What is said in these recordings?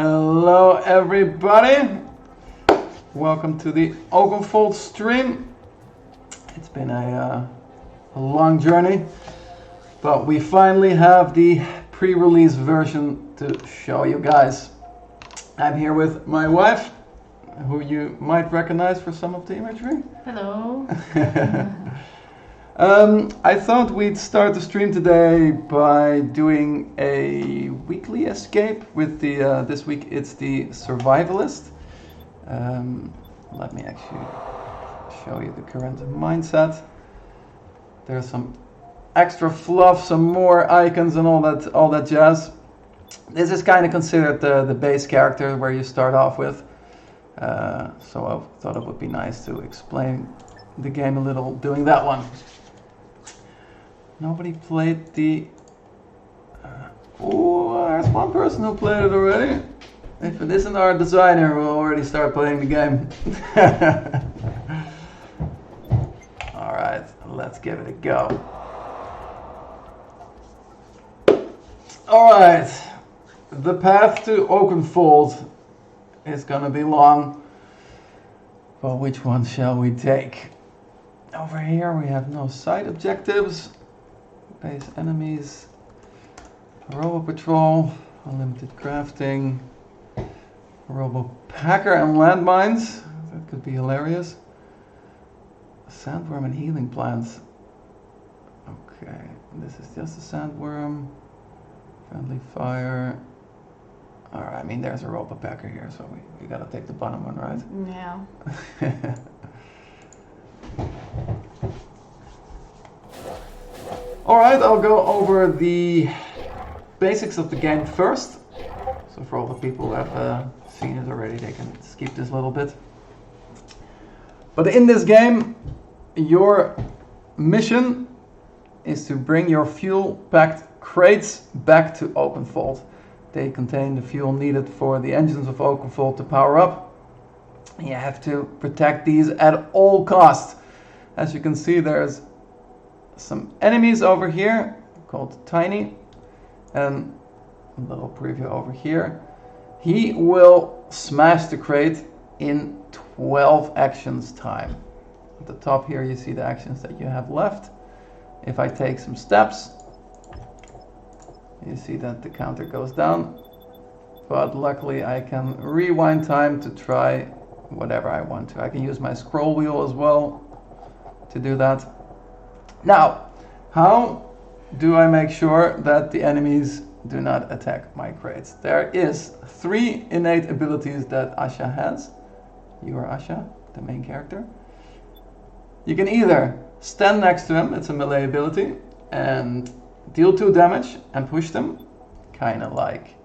Hello everybody, welcome to the Oakenfold stream. It's been a long journey, but we finally have the pre-release version to show you guys. I'm here with my wife, who you might recognize for some of the imagery. Hello. I thought we'd start the stream today by doing a weekly escape with the, this week it's the Survivalist. Let me actually show you the current mindset. There's some extra fluff, some more icons and all that jazz. This is kind of considered the base character where you start off with. So I thought it would be nice to explain the game a little doing that one. Nobody played the... oh, there's one person who played it already. If it isn't our designer, we'll already start playing the game. Alright, let's give it a go. Alright, the path to Oakenfold is gonna be long. But which one shall we take? Over here we have no side objectives. Base enemies, robo patrol, unlimited crafting, robo packer and landmines. That could be hilarious. Sandworm and healing plants. Okay, this is just a sandworm. Friendly fire. Alright, I mean there's a robo packer here, so we gotta take the bottom one, right? Yeah. Alright, I'll go over the basics of the game first. So for all the people who have seen it already, they can skip this little bit. But in this game, your mission is to bring your fuel-packed crates back to Oakenfold. They contain the fuel needed for the engines of Oakenfold to power up. You have to protect these at all costs. As you can see, there's some enemies over here called Tiny, and a little preview over here. He will smash the crate in 12 actions time. At the top here you see the actions that you have left. If I take some steps, you see that the counter goes down, but luckily I can rewind time to try whatever I want to. I can use my scroll wheel as well to do that. Now, how do I make sure that the enemies do not attack my crates? There is 3 innate abilities that Asha has. You are Asha, the main character. You can either stand next to him, it's a melee ability, and deal 2 damage and push them, kind of like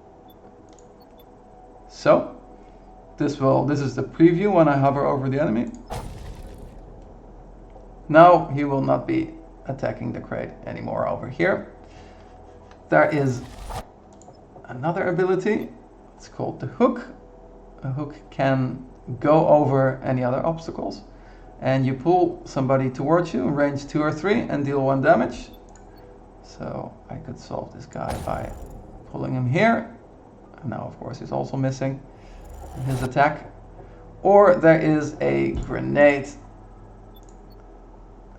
so. This is the preview when I hover over the enemy. Now he will not be attacking the crate anymore over here. There is another ability, it's called the hook. A hook can go over any other obstacles, and you pull somebody towards you in range 2 or 3 and deal 1 damage. So I could solve this guy by pulling him here, and now of course he's also missing his attack. Or there is a grenade.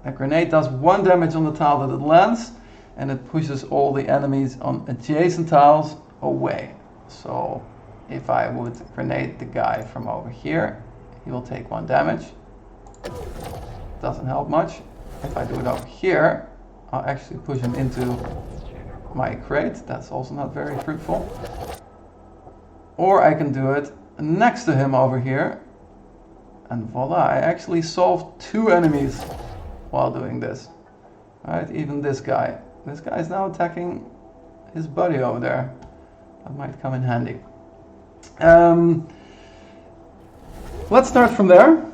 A grenade does 1 damage on the tile that it lands, and it pushes all the enemies on adjacent tiles away. So if I would grenade the guy from over here, he will take 1 damage. Doesn't help much. If I do it over here, I'll actually push him into my crate. That's also not very fruitful. Or I can do it next to him over here, and voila, I actually solved 2 enemies while doing this. Alright, even this guy. This guy is now attacking his buddy over there. That might come in handy. Let's start from there.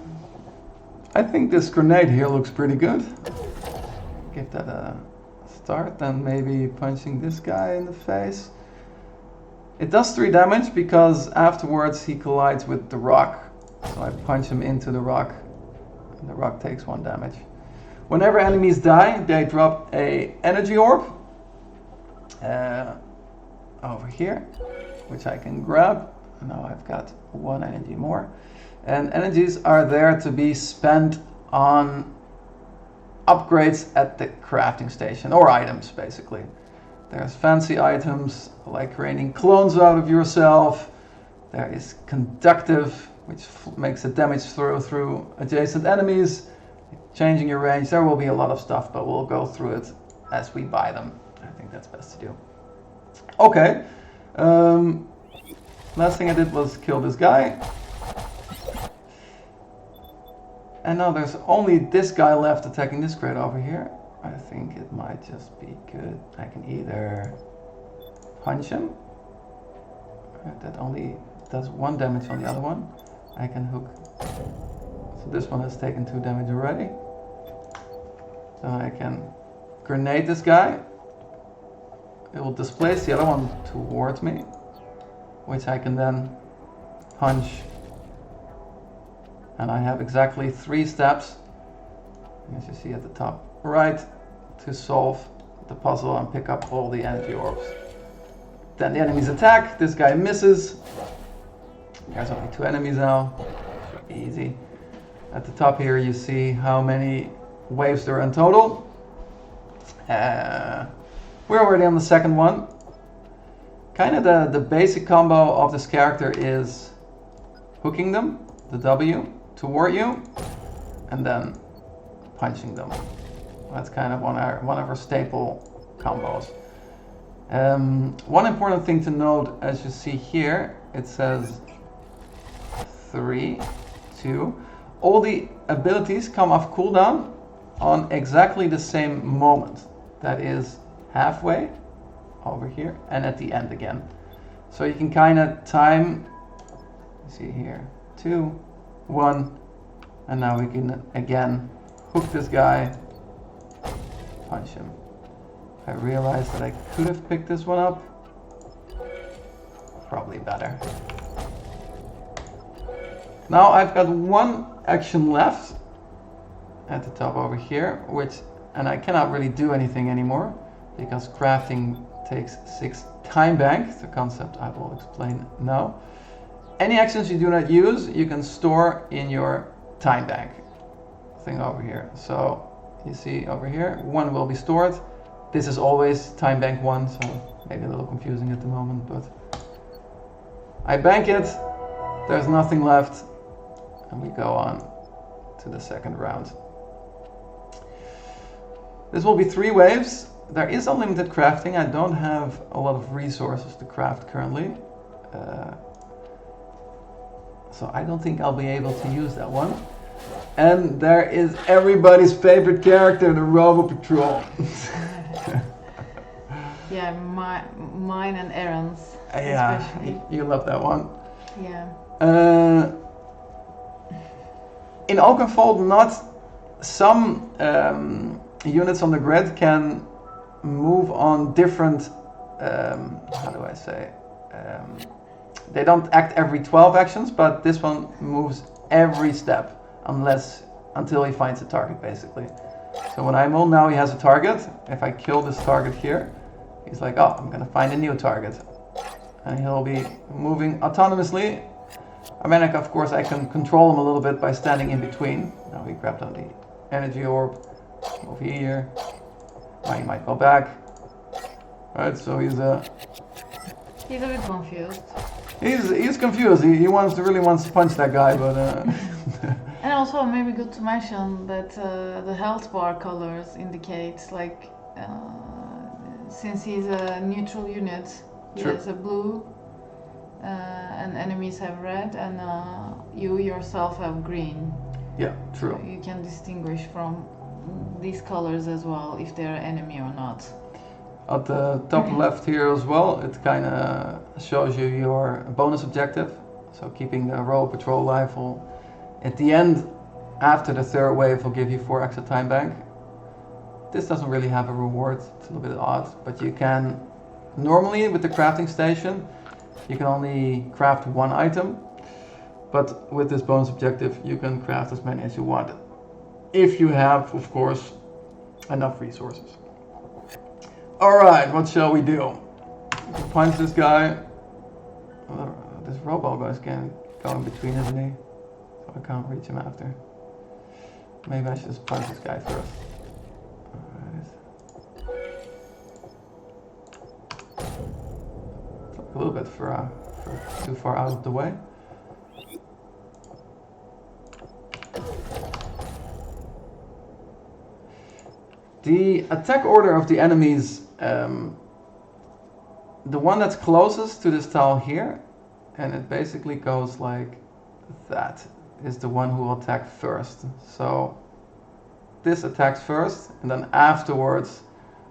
I think this grenade here looks pretty good. Give that a start, then maybe punching this guy in the face. It does 3 damage because afterwards he collides with the rock. So I punch him into the rock, and the rock takes 1 damage. Whenever enemies die, they drop a energy orb over here, which I can grab Now I've got 1 energy more. And energies are there to be spent on upgrades at the crafting station, or items basically. There's fancy items like raining clones out of yourself. There is conductive, which makes the damage through adjacent enemies, changing your range. There will be a lot of stuff, but we'll go through it as we buy them. I think that's best to do. Okay. Last thing I did was kill this guy. And now there's only this guy left attacking this crate over here. I think it might just be good. I can either punch him. That only does 1 damage on the other one. I can hook. So this one has taken 2 damage already. So I can grenade this guy. It will displace the other one towards me, which I can then punch. And I have exactly 3 steps, as you see at the top right, to solve the puzzle and pick up all the energy orbs. Then the enemies attack. This guy misses. There's only 2 enemies now. Easy. At the top here you see how many waves there are in total. We're already on the second one. Kind of the basic combo of this character is hooking them, the W, toward you, and then punching them. That's kind of one of our staple combos. One important thing to note, as you see here, it says 3, 2. All the abilities come off cooldown on exactly the same moment. That is halfway over here and at the end again. So you can kind of time, see here, 2, 1, and now we can again hook this guy, punch him. I realized that I could have picked this one up. Probably better. Now I've got 1 action left at the top over here, and I cannot really do anything anymore because crafting takes 6 time bank, the concept I will explain now. Any actions you do not use, you can store in your time bank thing over here. So you see over here, 1 will be stored. This is always time bank 1, so maybe a little confusing at the moment, but I bank it, there's nothing left, and we go on to the second round. This will be 3 waves. There is unlimited crafting. I don't have a lot of resources to craft currently. So I don't think I'll be able to use that one. And there is everybody's favorite character, the Robo Patrol. Yeah, mine and Aaron's. Yeah, especially. you love that one. Yeah. In Oakenfold, not some units on the grid can move on different, how do I say, they don't act every 12 actions, but this one moves every step until he finds a target, basically. So when I'm on now, he has a target. If I kill this target here, he's like, oh, I'm gonna find a new target. And he'll be moving autonomously. I mean, of course, I can control him a little bit by standing in between. Now we grabbed on the energy orb. Over here. Now he might go back. Right, so he's a bit confused. He's confused. He really wants to punch that guy, but. And also maybe good to mention that the health bar colors indicates like since he's a neutral unit, he has a blue, and enemies have red, and you yourself have green. Yeah, true. So you can distinguish from these colors as well if they're enemy or not. At the top left here as well, it kind of shows you your bonus objective. So keeping the Robo Patrol rifle. At the end, after the 3rd wave, will give you 4 extra time bank. This doesn't really have a reward, it's a little bit odd, but you can, normally with the crafting station, you can only craft 1 item, but with this bonus objective, you can craft as many as you want. If you have, of course, enough resources. Alright, what shall we do? Punch this guy. this robot guy's going between, isn't he? So I can't reach him after. Maybe I should just punch this guy first. Alright. A little bit too far out of the way. The attack order of the enemies, the one that's closest to this tile here, and it basically goes like that, is the one who will attack first. So this attacks first, and then afterwards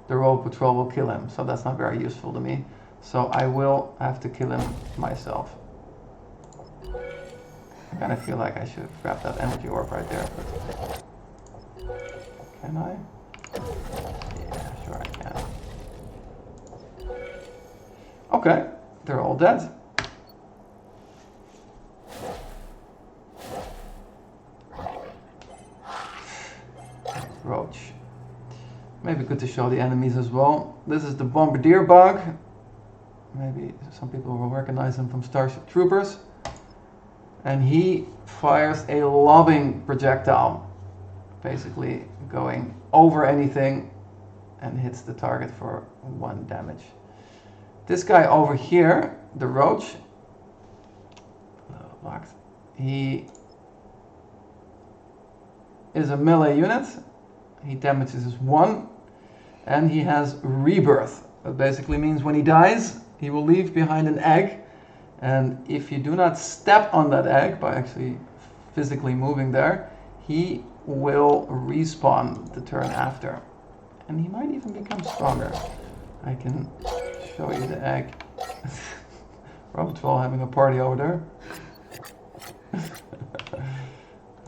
the road patrol will kill him. So that's not very useful to me. So I will have to kill him myself. I kind of feel like I should have grabbed that energy orb right there. But can I? Yeah, sure I can. Okay, they're all dead. Roach. Maybe good to show the enemies as well. This is the Bombardier bug. Maybe some people will recognize him from Starship Troopers. And he fires a lobbing projectile, basically going over anything and hits the target for 1 damage. This guy over here, the Roach, locked. He is a melee unit. He damages 1, and he has rebirth. That basically means when he dies, he will leave behind an egg, and if you do not step on that egg by actually physically moving there, he will respawn the turn after. And he might even become stronger. I can show you the egg. Robot Troll having a party over there.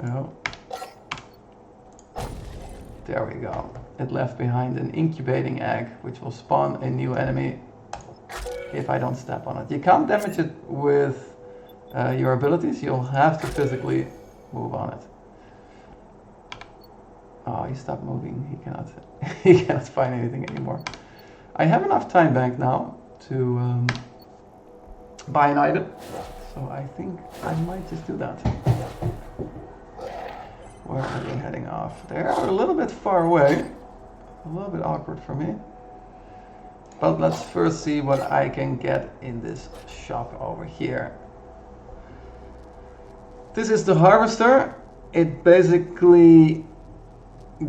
Oh. There we go. It left behind an incubating egg, which will spawn a new enemy if I don't step on it. You can't damage it with your abilities. You'll have to physically move on it. Oh, he stopped moving. He cannot. He cannot find anything anymore. I have enough time bank now to buy an item, so I think I might just do that. Where are they heading off? They're a little bit far away. A little bit awkward for me. But let's first see what I can get in this shop over here. This is the harvester. It basically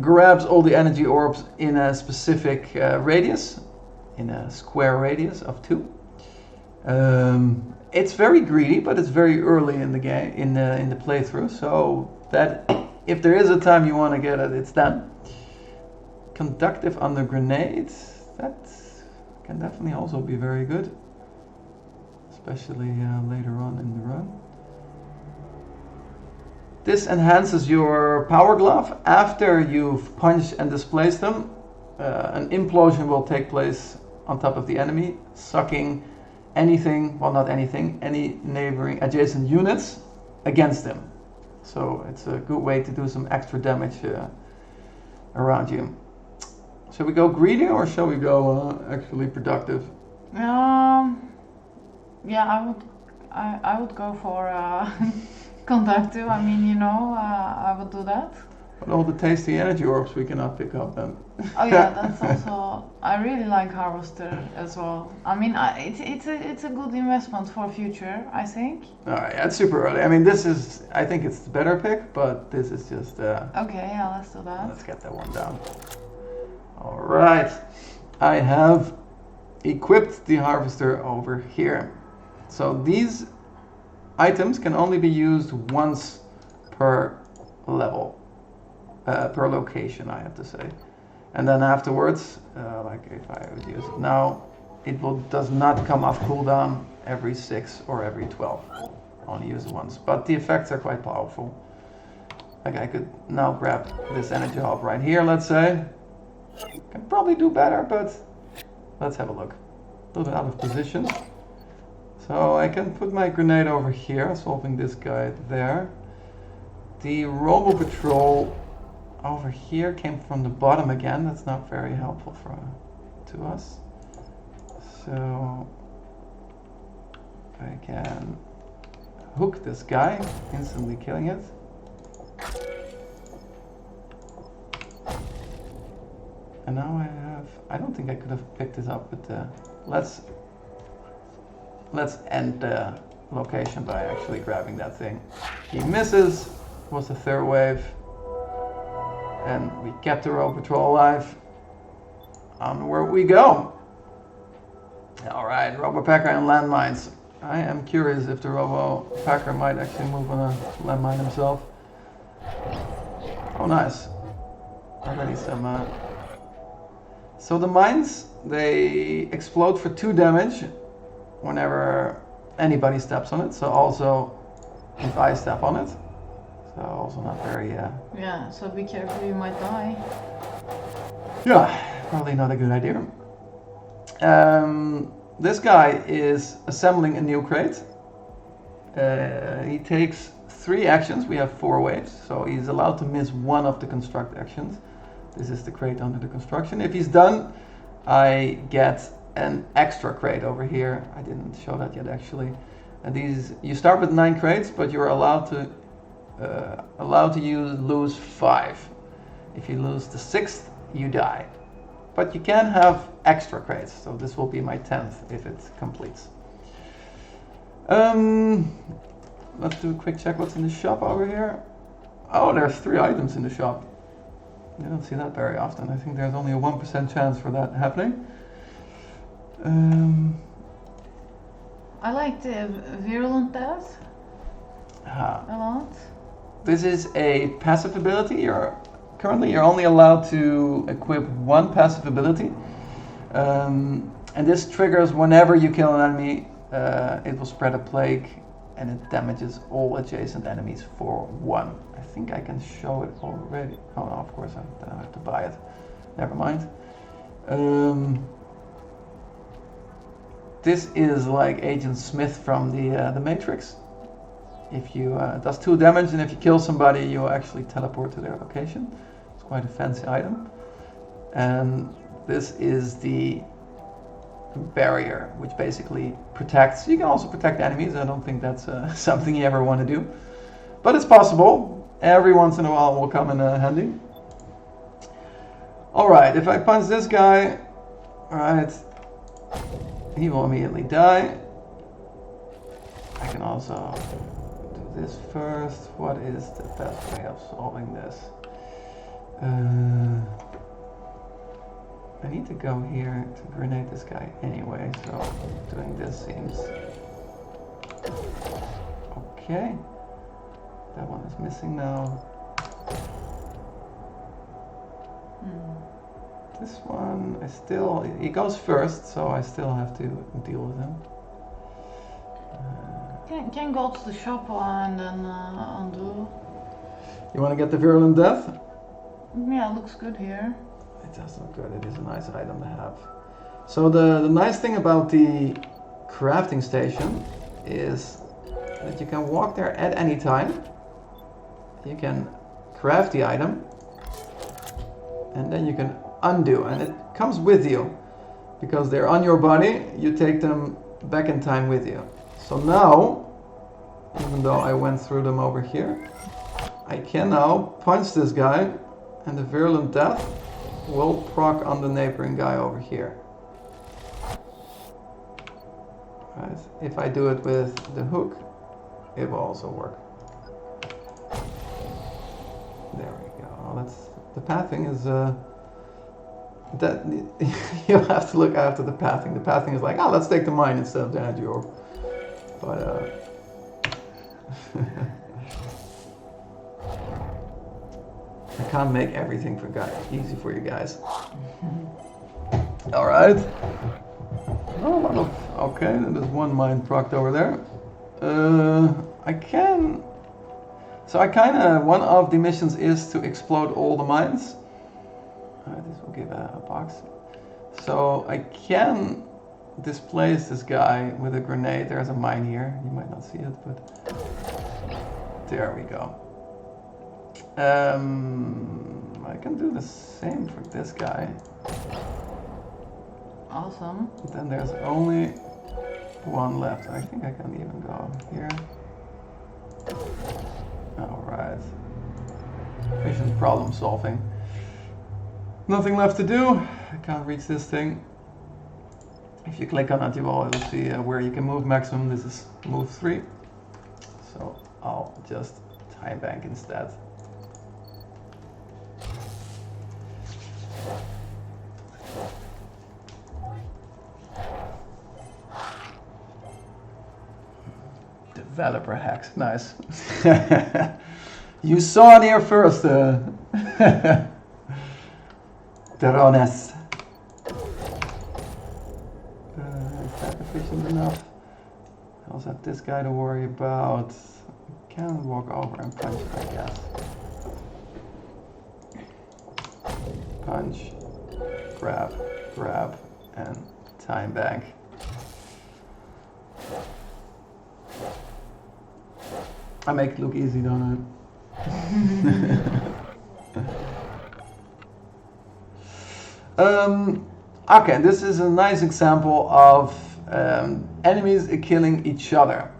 grabs all the energy orbs in a specific radius, in a square radius of 2. It's very greedy, but it's very early in the game, in the playthrough, so that if there is a time you want to get it, it's then. Conductive under grenades, that can definitely also be very good, especially later on in the run. This enhances your power glove. After you've punched and displaced them, an implosion will take place on top of the enemy, sucking anything, well not anything, any neighboring adjacent units against them. So it's a good way to do some extra damage around you. Shall we go greedy or shall we go actually productive? Yeah, I would go for conductive. I mean, you know, I would do that. But all the tasty energy orbs we cannot pick up then. Oh yeah, that's also. I really like harvester as well. I mean, it's a good investment for future, I think. All right, that's super early. I mean, this is. I think it's the better pick, but this is just. Okay, yeah, let's do that. Let's get that one down. All right, I have equipped the harvester over here. So these items can only be used once per level. Per location, I have to say, and then afterwards, like if I would use it now, it does not come off cooldown every 6 or every 12. Only use it once, but the effects are quite powerful. Like I could now grab this energy hub right here, let's say. Can probably do better, but let's have a look. A little bit out of position. So I can put my grenade over here, solving this guy there. The Robo Patrol over here came from the bottom again. That's not very helpful to us. So I can hook this guy, instantly killing it. And now I don't think I could have picked this up, but let's end the location by actually grabbing that thing. He misses, was the third wave. And we kept the Robo Patrol alive. Onward we go. Alright, Robo Packer and landmines. I am curious if the Robo Packer might actually move on a landmine himself. Oh, nice. Already some. So the mines, they explode for 2 damage whenever anybody steps on it. So also if I step on it. So also not very. Yeah. So be careful, you might die. Yeah, probably not a good idea. This guy is assembling a new crate. He takes 3 actions. We have 4 waves, so he's allowed to miss 1 of the construct actions. This is the crate under the construction. If he's done, I get an extra crate over here. I didn't show that yet actually. And you start with 9 crates, but you're allowed to lose 5. If you lose the 6th, you die. But you can have extra crates, so this will be my 10th if it completes. Let's do a quick check what's in the shop over here. Oh, there's 3 items in the shop. You don't see that very often. I think there's only a 1% chance for that happening. I like the virulent death a lot. This is a passive ability. Currently you're only allowed to equip 1 passive ability. And this triggers whenever you kill an enemy, it will spread a plague and it damages all adjacent enemies for 1. I think I can show it already. Oh no, of course then I have to buy it. Never mind. This is like Agent Smith from the Matrix. If you it does 2 damage, and if you kill somebody, you actually teleport to their location. It's quite a fancy item. And this is the barrier, which basically protects. You can also protect enemies. I don't think that's something you ever want to do, but it's possible. Every once in a while, it will come in handy. All right, if I punch this guy, all right, he will immediately die. I can also do this first. What is the best way of solving this? I need to go here to grenade this guy anyway, so doing this seems okay. That one is missing now. This one, he goes first, so I still have to deal with him. Can go to the shop and then undo. You want to get the virulent death? Yeah, it looks good here. It does look good. It is a nice item to have. So the nice thing about the crafting station is that you can walk there at any time. You can craft the item and then you can undo, and it comes with you because they're on your body. You take them back in time with you. So now, even though I went through them over here, I can now punch this guy and the virulent death will proc on the neighboring guy over here. Right. If I do it with the hook, it will also work. There we go. Oh, that's the pathing is that you'll have to look after the pathing. The pathing is like, oh, let's take the mine instead of the Andrew. But I can't make everything easy for you guys. All right. Oh, a lot of, okay, there's one mine procced over there. One of the missions is to explode all the mines. This will give a box. So I can displace this guy with a grenade. There's a mine here. You might not see it, but there we go. I can do the same for this guy. Awesome. Then there's only one left. I think I can even go here. Alright. Efficient problem solving. Nothing left to do. I can't reach this thing. If you click on it, you will see where you can move maximum. This is move 3. So I'll just time bank instead. Developer hacks, nice. You saw it here first, Terones. Is that efficient enough? I also have this guy to worry about. Can walk over and punch it, I guess. Punch, grab, and time bank. I make it look easy, don't I? Okay, this is a nice example of enemies killing each other.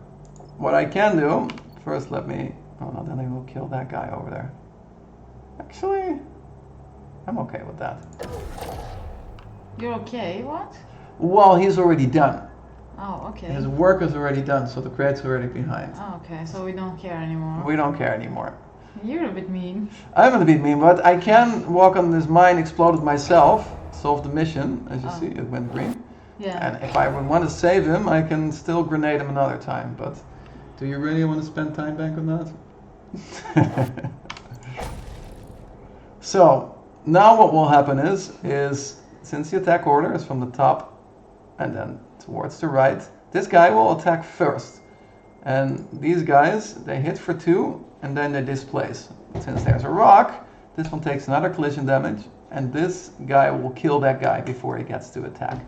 What I can do, first let me, oh no, then I will kill that guy over there. Actually, I'm okay with that. You're okay? What? Well, he's already done. Oh, okay. His work is already done, so the crate's already behind. Oh, okay, so we don't care anymore. We don't care anymore. You're a bit mean. I'm a bit mean, but I can walk on this mine, explode it myself, solve the mission. As you see, it went green. Yeah. And if I would want to save him, I can still grenade him another time. But do you really want to spend time bank on that? So now what will happen is since the attack order is from the top and then towards the right, this guy will attack first. And these guys, they hit for 2 and then they displace. Since there's a rock, this one takes another collision damage and this guy will kill that guy before he gets to attack.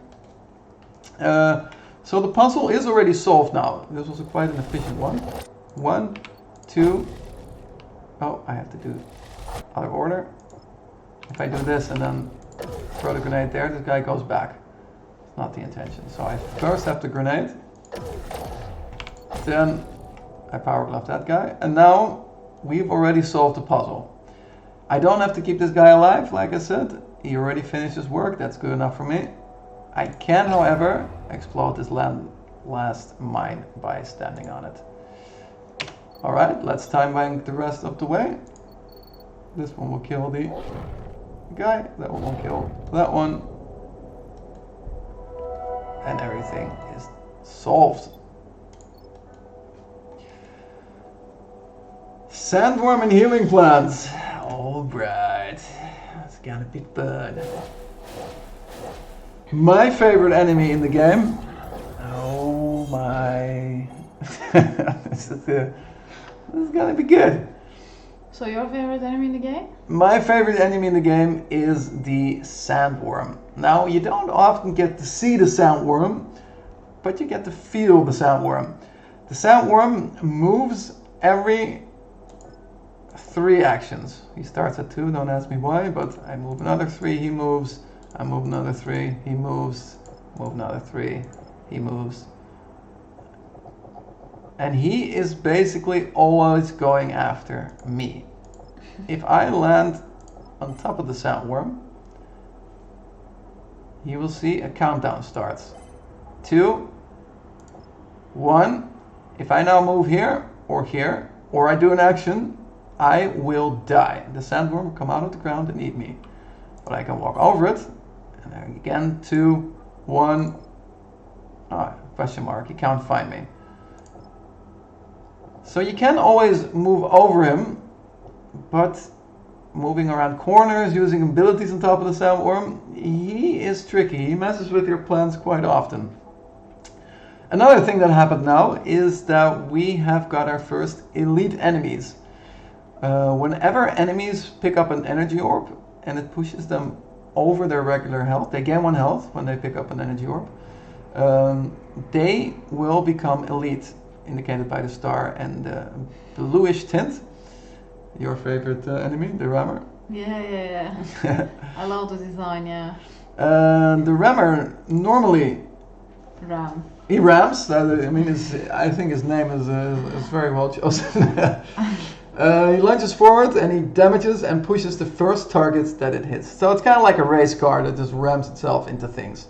So the puzzle is already solved now. This was quite an efficient one. 1, 2. Oh, I have to do other order. If I do this and then throw the grenade there, this guy goes back. It's not the intention. So I first have the grenade. Then I power glove that guy. And now we've already solved the puzzle. I don't have to keep this guy alive, like I said. He already finished his work. That's good enough for me. I can, however, explode this last mine by standing on it. Alright, let's time bank the rest of the way. This one will kill the guy, that one will kill that one. And everything is solved. Sandworm and healing plants. Alright, it's gonna be fun. My favorite enemy in the game. Oh my. This is gonna be good. So your favorite enemy in the game? My favorite enemy in the game is the sandworm. Now, you don't often get to see the sandworm, but you get to feel the sandworm. The sandworm moves every 3 actions. He starts at 2, don't ask me why, but I move another 3, he moves. I move another 3, he moves. Move another 3, he moves. And he is basically always going after me. If I land on top of the sandworm, you will see a countdown starts. 2, 1. If I now move here, or I do an action, I will die. The sandworm will come out of the ground and eat me. But I can walk over it, and then again, 2, 1. Question mark, he can't find me. So you can always move over him, but moving around corners, using abilities on top of the sandworm, he is tricky. He messes with your plans quite often. Another thing that happened now is that we have got our first elite enemies. Whenever enemies pick up an energy orb and it pushes them over their regular health, they gain 1 health when they pick up an energy orb, they will become elite, indicated by the star and the bluish tint. Your favorite enemy, the rammer? Yeah. I love the design, yeah. The rammer normally... Ram. He rams. I mean, I think his name is very well chosen. He lunges forward and he damages and pushes the first targets that it hits. So it's kind of like a race car that just rams itself into things.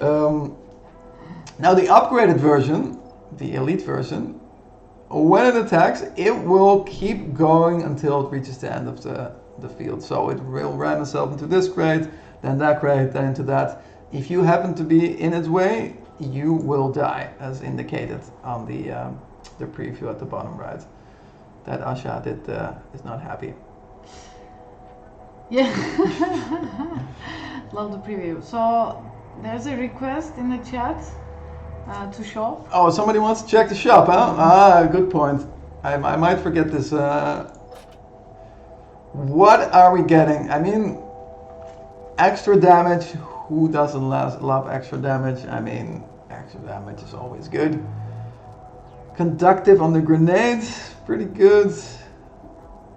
Now the upgraded version, the elite version, when it attacks, it will keep going until it reaches the end of the field. So it will ram itself into this crate, then that crate, then into that. If you happen to be in its way, you will die, as indicated on the preview at the bottom right. That Asha is not happy. Yeah. Love the preview. So there's a request in the chat to shop. Oh, somebody wants to check the shop, huh? Ah, good point. I might forget this. What are we getting? I mean, extra damage. Who doesn't love extra damage? I mean, extra damage is always good. Conductive on the grenades, pretty good.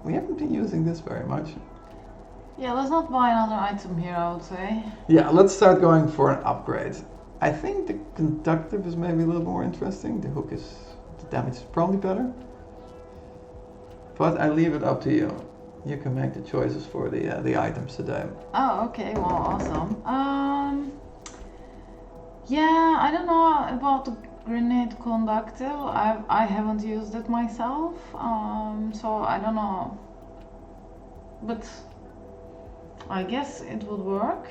We haven't been using this very much. Yeah, let's not buy another item here, I would say. Yeah, let's start going for an upgrade. I think the conductive is maybe a little more interesting. The damage is probably better. But I leave it up to you. You can make the choices for the items today. Oh, okay, well, awesome. Yeah, I don't know about the grenade conductive. I haven't used it myself, so I don't know. But I guess it would work.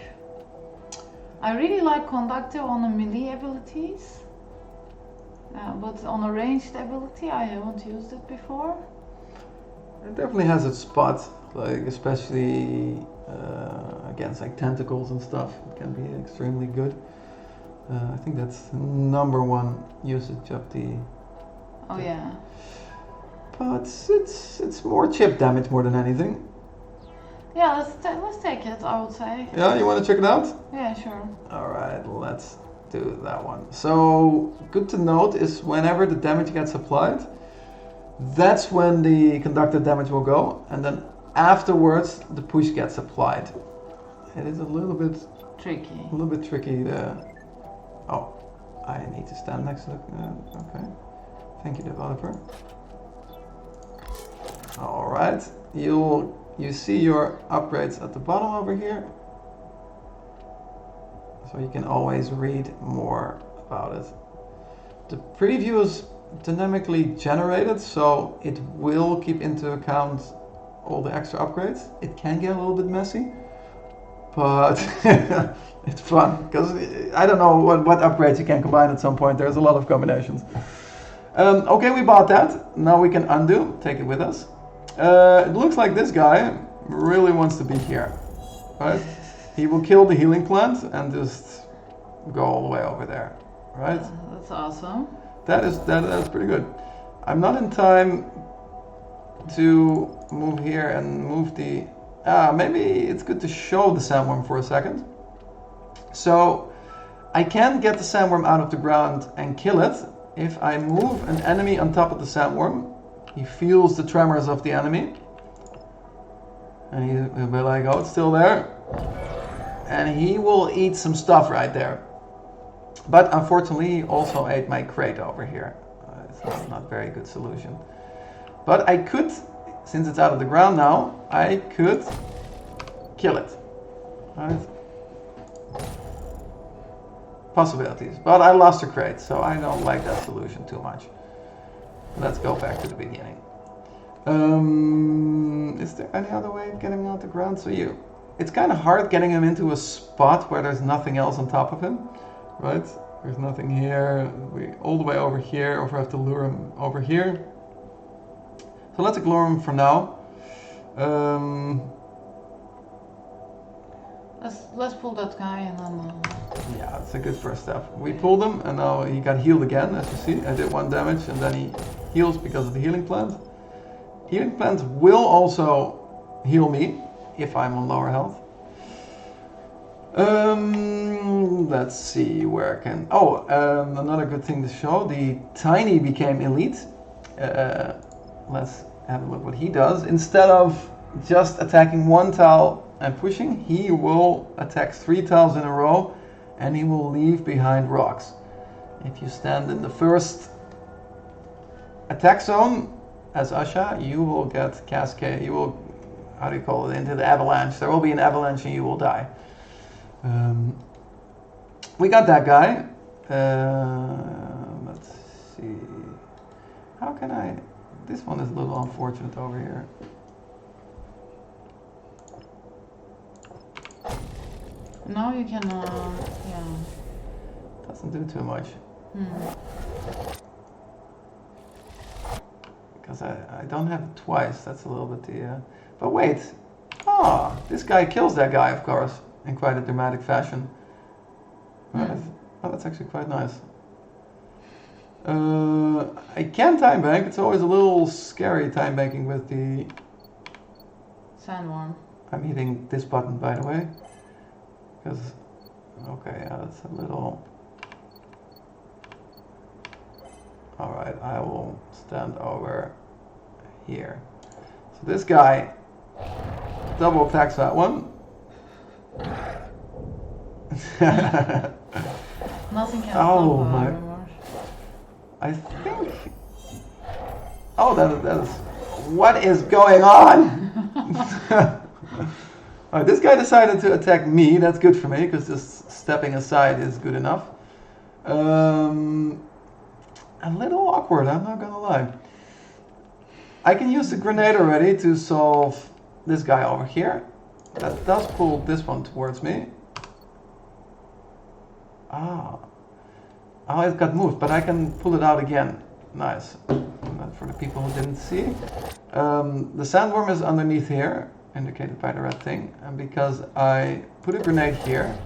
I really like conductive on the melee abilities, but on a ranged ability I haven't used it before. It definitely has its spot, like especially against like tentacles and stuff. It can be extremely good. I think that's number one usage of the. Oh yeah. But it's more chip damage more than anything. Yeah, let's take it, I would say. Yeah, you want to check it out? Yeah, sure. All right, let's do that one. So good to note is whenever the damage gets applied, that's when the conductive damage will go, and then afterwards the push gets applied. It is a little bit tricky. Oh, I need to stand next to the. Okay, thank you, developer. All right, you see your upgrades at the bottom over here, so you can always read more about it. The preview is dynamically generated, so it will keep into account all the extra upgrades. It can get a little bit messy, but it's fun because I don't know what upgrades you can combine at some point. There's a lot of combinations. Okay, we bought that. Now we can undo, take it with us. It looks like this guy really wants to be here, right? He will kill the healing plant and just go all the way over there, right? That's awesome. That is pretty good. I'm not in time to move here and move the. Maybe it's good to show the sandworm for a second. So I can get the sandworm out of the ground and kill it if I move an enemy on top of the sandworm. He feels the tremors of the enemy, and he'll be like, "Oh, it's still there," and he will eat some stuff right there. But unfortunately, he also ate my crate over here. It's not a very good solution. But I could, since it's out of the ground now, I could kill it. Right? Possibilities. But I lost a crate, so I don't like that solution too much. Let's go back to the beginning. Is there any other way of getting him out the ground? So it's kind of hard getting him into a spot where there's nothing else on top of him. Right? There's nothing here. All the way over here, or if I have to lure him over here. So let's ignore him for now. Let's pull that guy and then. Yeah, that's a good first step. We pulled him, and now he got healed again, as you see. I did 1 damage, and then he heals because of the healing plant. Healing plant will also heal me if I'm on lower health. Let's see where I can. Another good thing to show. The Tiny became elite. Let's have a look what he does. Instead of just attacking 1 tile and pushing, he will attack 3 tiles in a row, and he will leave behind rocks. If you stand in the first attack zone as Asha, you will get cascade. You will, how do you call it, into the avalanche. There will be an avalanche and you will die. We got that guy. Let's see. How can I... This one is a little unfortunate over here. Now you can, yeah. Doesn't do too much. Because I don't have it twice. That's a little bit the... But wait. Ah, this guy kills that guy, of course, in quite a dramatic fashion. Oh, that's actually quite nice. I can time bank. It's always a little scary time banking with the... Sandworm. I'm hitting this button, by the way. Because... Okay, yeah, that's a little... Alright, I will stand over here. So this guy double attacks that one. Nothing can Oh stop my... anymore. I think... Oh, that is... What is going on? Alright, this guy decided to attack me. That's good for me, because just stepping aside is good enough. A little awkward, I'm not gonna lie. I can use the grenade already to solve this guy over here. That does pull this one towards me. Ah. Oh, it got moved, but I can pull it out again. Nice. But for the people who didn't see. The sandworm is underneath here, indicated by the red thing. And because I put a grenade here,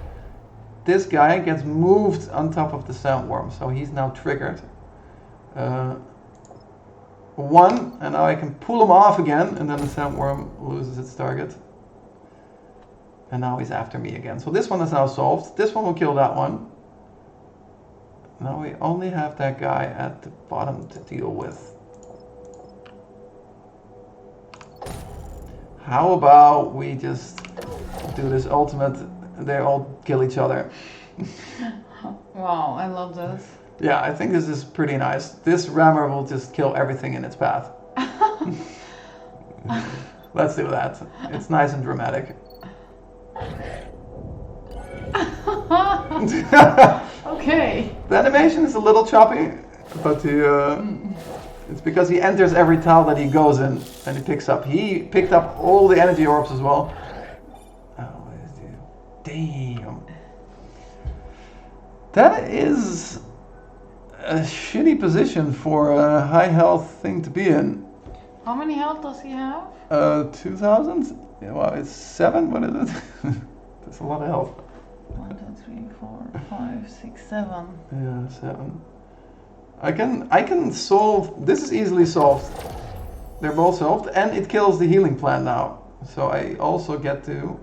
this guy gets moved on top of the sandworm. So he's now triggered. One, and now I can pull him off again, and then the sandworm loses its target. And now he's after me again. So this one is now solved. This one will kill that one. Now we only have that guy at the bottom to deal with. How about we just do this ultimate, they all kill each other. Wow, I love this. Yeah, I think this is pretty nice. This rammer will just kill everything in its path. Let's do that. It's nice and dramatic. Okay. The animation is a little choppy, but it's because he enters every tile that he goes in and he picks up. He picked up all the energy orbs as well. Oh, damn. That is a shitty position for a high health thing to be in. How many health does he have? 2,000? Yeah, well, it's 7. What is it? That's a lot of health. 1, 2, 3, 4, 5, 6, 7. Yeah, 7. I can solve. This is easily solved. They're both solved, and it kills the healing plant now. So I also get to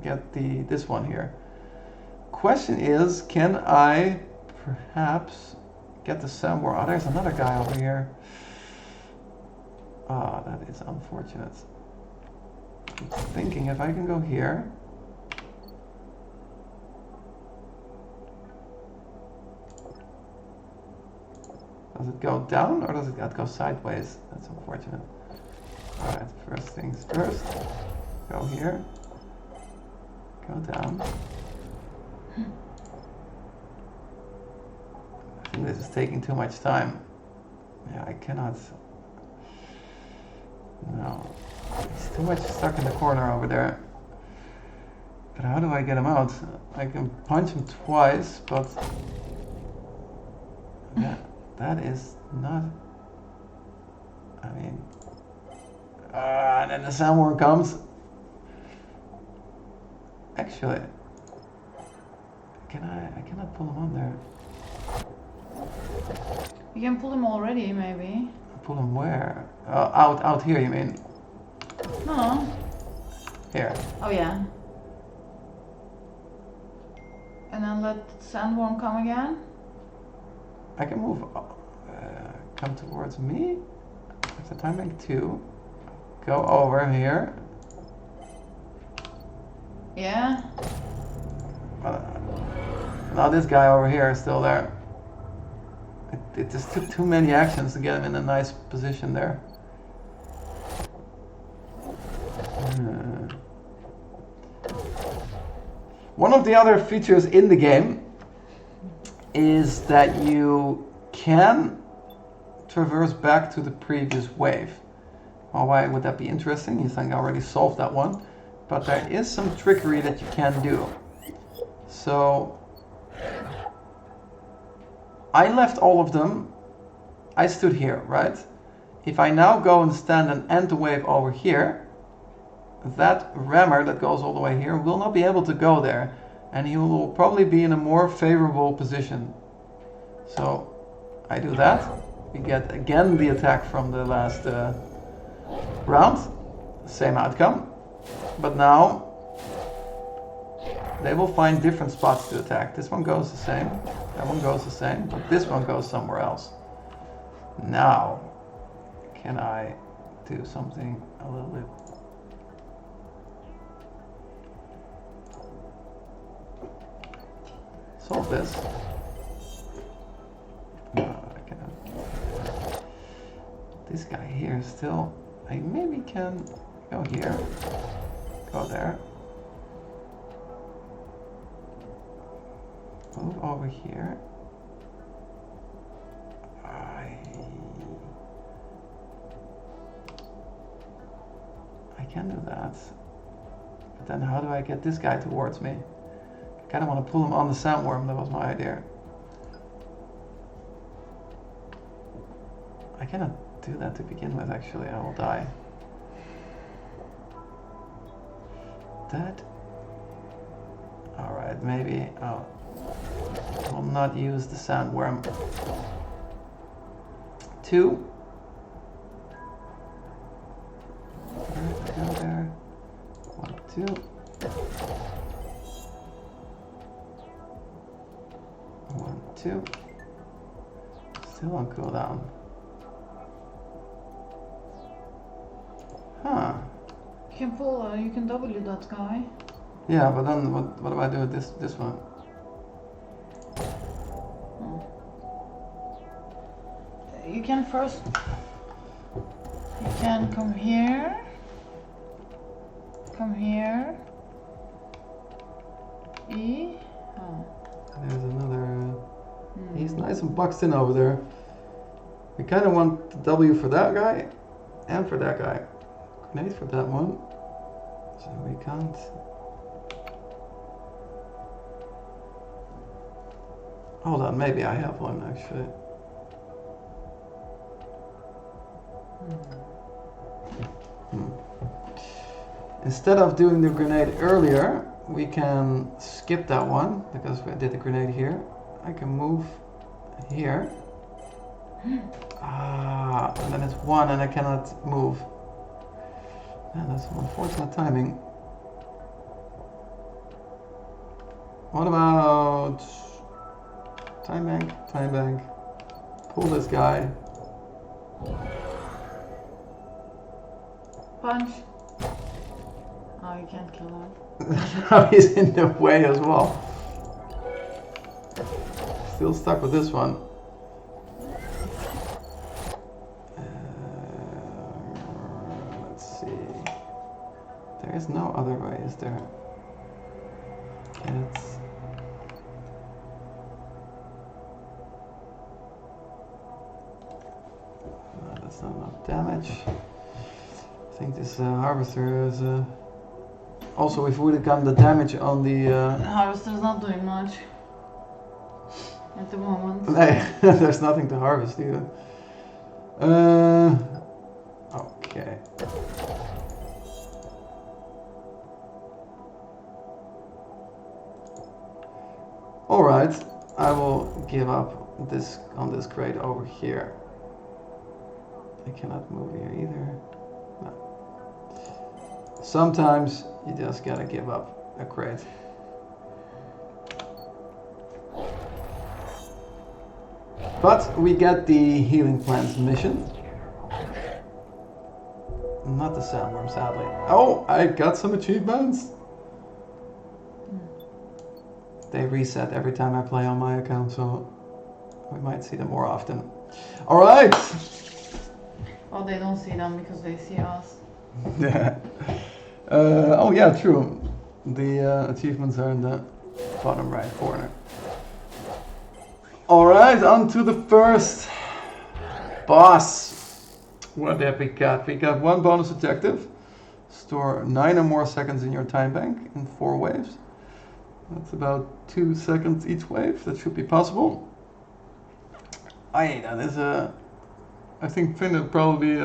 get this one here. Question is, can I perhaps get the sandworm? Oh, there's another guy over here. Ah, that is unfortunate. I'm thinking if I can go here. Does it go down or does it go sideways? That's unfortunate. Alright, first things first. Go here. Go down. I think this is taking too much time. Yeah, I cannot. No. He's too much stuck in the corner over there. But how do I get him out? I can punch him twice, but... Yeah, that is not... I mean... and then the sandworm comes. Actually... I cannot pull him on there. You can pull him already, maybe. Pull him where? Out here, you mean? No. Here. Oh yeah. And then let sandworm come again. I can move. Come towards me. There's a timing 2. Go over here. Yeah. Now this guy over here is still there. it just took too many actions to get him in a nice position there. One of the other features in the game is that you can traverse back to the previous wave. Well, why would that be interesting? You think I already solved that one. But there is some trickery that you can do. So I left all of them. I stood here, right? If I now go and stand and end the wave over here, that rammer that goes all the way here will not be able to go there, and he will probably be in a more favorable position. So I do that. We get again the attack from the last round, same outcome, but now they will find different spots to attack. This one goes the same, that one goes the same, but this one goes somewhere else. Now, can I do something a little bit? Solve this. No, I cannot. This guy here still, I maybe can go here, go there, move over here. I can do that, but then how do I get this guy towards me? I kind of want to pull him on the sandworm. That was my idea. I cannot do that to begin with, actually. I will die. That. Alright, maybe. Oh. I will not use the sandworm. 2. Go there. 1, 2. 1, 2. Still on cooldown. Huh. You can W that guy. Yeah, but then what do I do with this one? You can first. You can come here. Come here. E. Oh. There's another. He's nice and boxed in over there. We kind of want the W for that guy and for that guy. Grenade for that one. So we can't. Hold on, maybe I have one actually. Instead of doing the grenade earlier, we can skip that one because we did the grenade here. I can move here. And then it's 1 and I cannot move. Yeah, that's some unfortunate timing. What about time bank? Time bank. Pull this guy. Punch. Oh, you can't kill him. Now he's in the way as well. Still stuck with this one. Let's see. There is no other way, is there? It's... No, that's not enough damage. I think this harvester is... Also, if we would have gotten the damage on the... Harvester's not doing much. At the moment. There's nothing to harvest either. Okay. Alright, I will give up this on this crate over here. I cannot move here either. No. Sometimes you just gotta give up a crate. But we get the healing plants mission. Not the sandworm, sadly. Oh, I got some achievements. They reset every time I play on my account, so we might see them more often. All right. Well, they don't see them because they see us. Yeah. Oh yeah, true. The achievements are in the bottom right corner. All right, on to the first boss. What have we got? We got one bonus objective. Store 9 or more seconds in your time bank in 4 waves. That's about 2 seconds each wave. That should be possible. That is I think Finn would probably be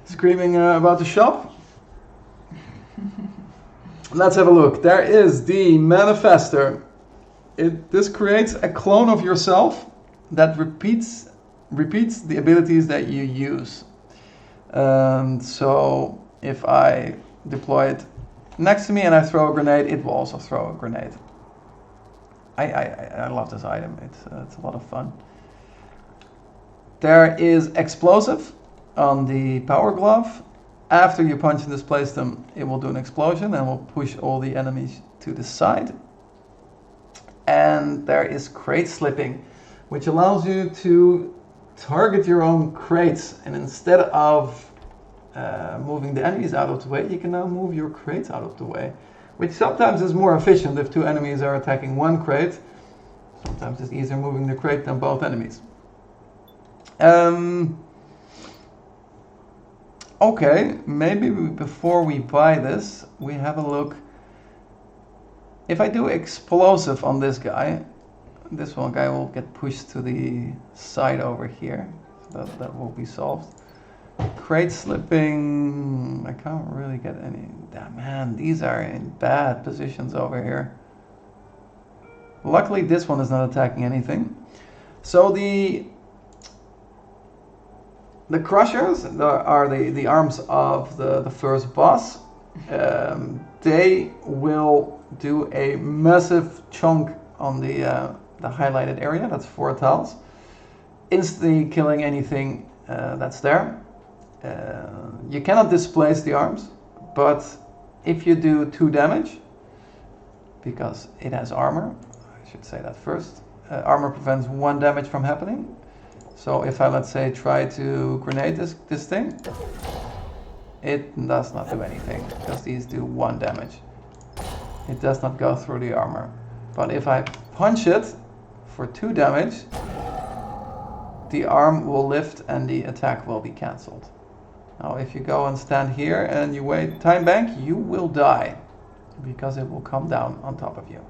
screaming about the shop. Let's have a look. There is the Manifester. This creates a clone of yourself that repeats the abilities that you use. So if I deploy it next to me and I throw a grenade, it will also throw a grenade. I love this item. It's a lot of fun. There is explosive on the power glove. After you punch and displace them, it will do an explosion and will push all the enemies to the side. And there is crate slipping, which allows you to target your own crates. And instead of moving the enemies out of the way, you can now move your crates out of the way, which sometimes is more efficient if 2 enemies are attacking 1 crate. Sometimes it's easier moving the crate than both enemies. Okay, maybe before we buy this, we have a look. If I do explosive on this guy, this one guy will get pushed to the side over here. So that will be solved. Crate slipping, I can't really get any. Damn, man, these are in bad positions over here. Luckily, this one is not attacking anything. So the crushers are the arms of the first boss. They will do a massive chunk on the highlighted area. That's 4 tiles, instantly killing anything that's there. You cannot displace the arms, but if you do 2 damage, because it has armor, I should say that first. Armor prevents 1 damage from happening. So if I, let's say, try to grenade this thing, it does not do anything, because these do 1 damage. It does not go through the armor. But if I punch it for 2 damage, the arm will lift and the attack will be cancelled. Now if you go and stand here and you wait time bank, you will die, because it will come down on top of you.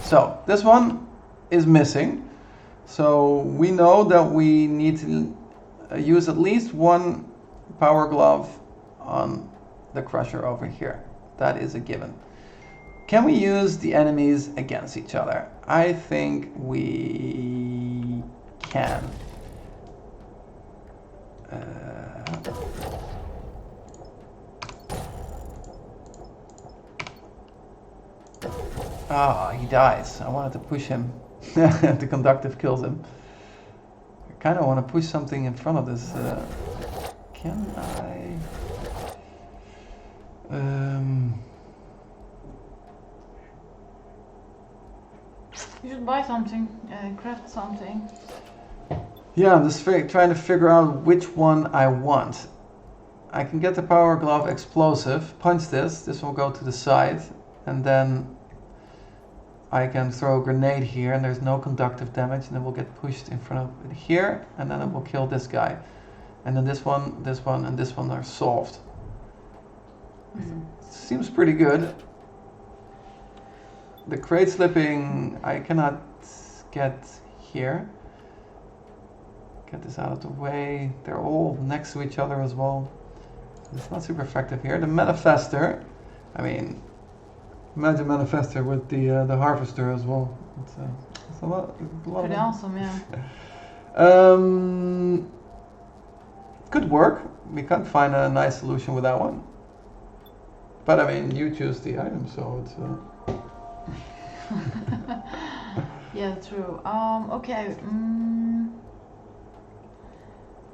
So this one is missing. So we know that we need to use at least 1 power glove on the crusher over here. That is a given. Can we use the enemies against each other? I think we can. He dies. I wanted to push him. The conductive kills him. I kind of want to push something in front of this. Can I? You should buy something, craft something. Yeah, I'm just trying to figure out which one I want. I can get the power glove explosive, punch this will go to the side, and then I can throw a grenade here and there's no conductive damage, and it will get pushed in front of it here, and then it will kill this guy. And then this one, and this one are solved. Seems pretty good. The crate slipping, I cannot get here. Get this out of the way. They're all next to each other as well. It's not super effective here. The Manifester, I mean, imagine Manifester with the Harvester as well. It's a lot Pretty awesome, yeah. Could work. We can't find a nice solution with that one. But I mean, you choose the item, so it's. Yeah, true. Okay.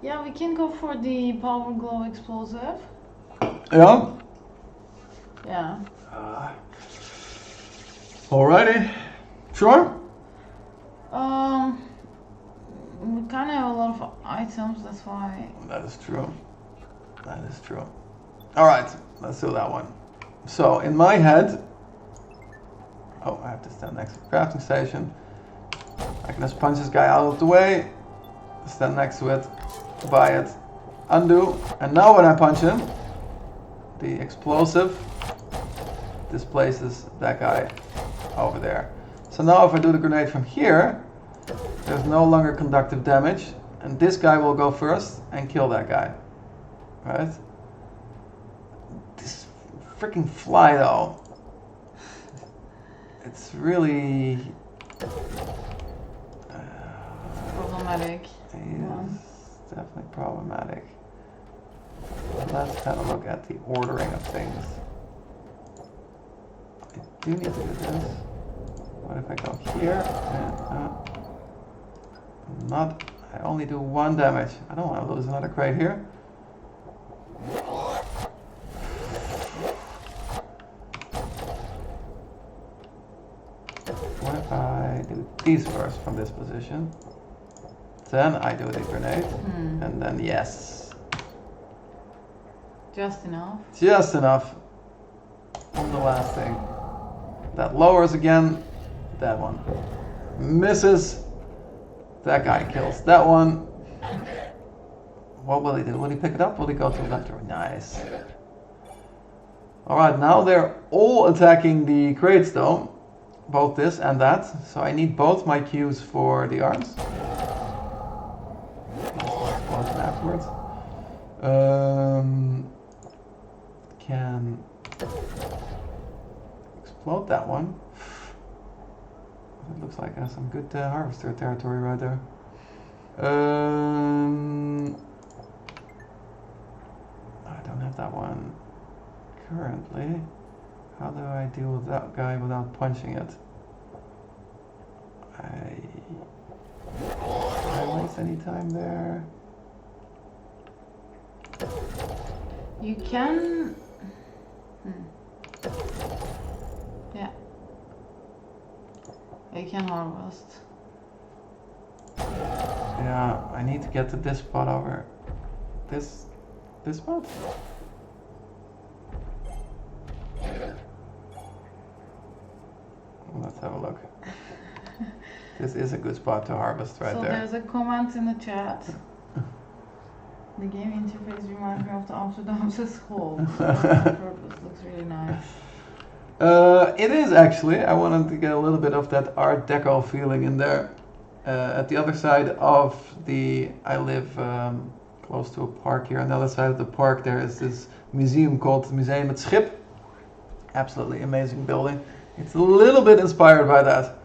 Yeah, we can go for the power glow explosive. Yeah. Yeah. Alrighty. Sure. We kind of have a lot of items, that's why. That is true. That is true. All right, let's do that one. So in my head, oh, I have to stand next to the crafting station. I can just punch this guy out of the way, stand next to it, buy it, undo, and now when I punch him, the explosive displaces that guy over there. So now if I do the grenade from here, there's no longer conductive damage, and this guy will go first and kill that guy. Right? This freaking fly though, it's really Problematic. it's definitely problematic. Let's have a look at the ordering of things. I do need to do this. What if I go here and I only do 1 damage. I don't want to lose another crate here. What if I do these first from this position? Then I do the grenade, and then yes. Just enough. Just enough. On the last thing. That lowers again. That one misses. That guy kills that one. What will he do? Will he pick it up? Will he go to the left? Nice. Alright, now they're all attacking the crates though. Both this and that. So I need both my cues for the arms. Afterwards. Can explode that one. It looks like it has some good harvester territory right there. I don't have that one currently. How do I deal with that guy without punching it? Did I waste any time there? You can... Yeah. You can harvest. Yeah, I need to get to this spot over. This spot? Let's have a look. This is a good spot to harvest right so there. There's a comment in the chat. The game interface reminds me of the Amsterdamse Hall. Purpose looks really nice. It is actually. I wanted to get a little bit of that Art Deco feeling in there. At the other side of I live close to a park here. On the other side of the park there is this museum called Museum Het Schip. Absolutely amazing building. It's a little bit inspired by that,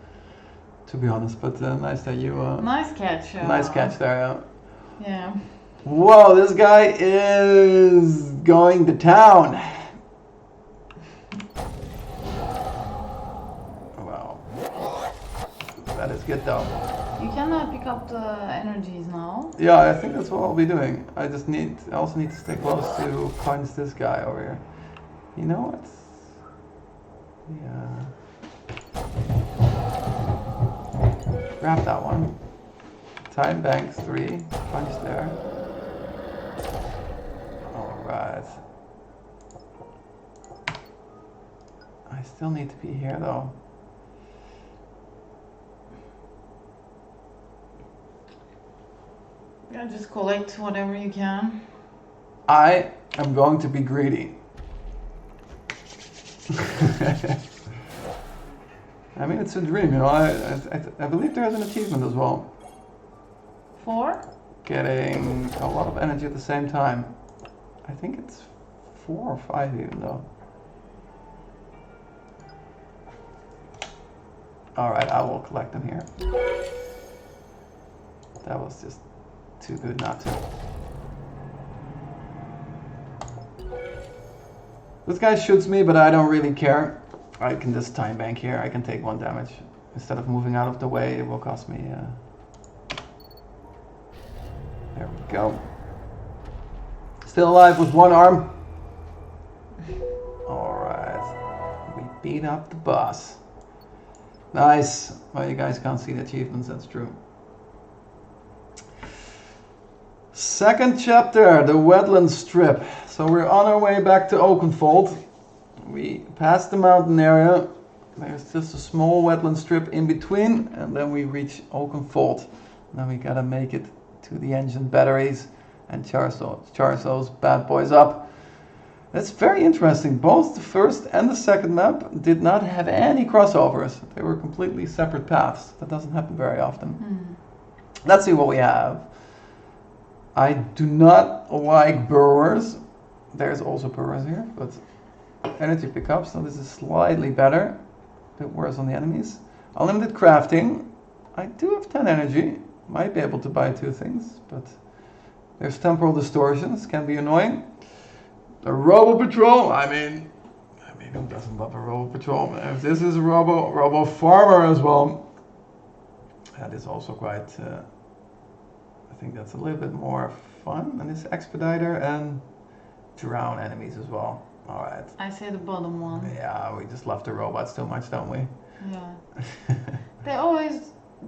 to be honest. But nice that you... nice catch. Nice catch there, yeah. Yeah. Whoa, this guy is going to town. Wow. That is good though. You can pick up the energies now. Yeah, I think that's what I'll be doing. I also need to stay close to punch this guy over here. You know what? Yeah. Grab that one. Time bank 3. Punch there. Alright. I still need to be here though. Yeah, just collect whatever you can. I am going to be greedy. I mean, it's a dream, you know. I believe there's an achievement as well. For? Getting a lot of energy at the same time. I think it's 4 or 5 even though. Alright, I will collect them here. That was just too good not to. This guy shoots me, but I don't really care. I can just time bank here. I can take 1 damage. Instead of moving out of the way, it will cost me... There we go. Still alive with 1 arm. Alright. We beat up the boss. Nice. Well, you guys can't see the achievements, that's true. Second chapter, the wetland strip. So we're on our way back to Oakenfold. We passed the mountain area. There's just a small wetland strip in between, and then we reach Oakenfold. Then we gotta make it to the engine batteries and charge those bad boys up. That's very interesting. Both the first and the second map did not have any crossovers. They were completely separate paths. That doesn't happen very often. Let's see what we have. I do not like burrowers. There's also burrowers here, but energy pickups. So this is slightly better. A bit worse on the enemies. Unlimited crafting. I do have 10 energy. Might be able to buy 2 things, but there's temporal distortions. Can be annoying. The Robo Patrol. I mean, who doesn't love a Robo Patrol? If this is a Robo Farmer as well, that is also quite. I think that's a little bit more fun than this Expediter, and drown enemies as well. All right. I say the bottom one. Yeah, we just love the robots too much, don't we? Yeah.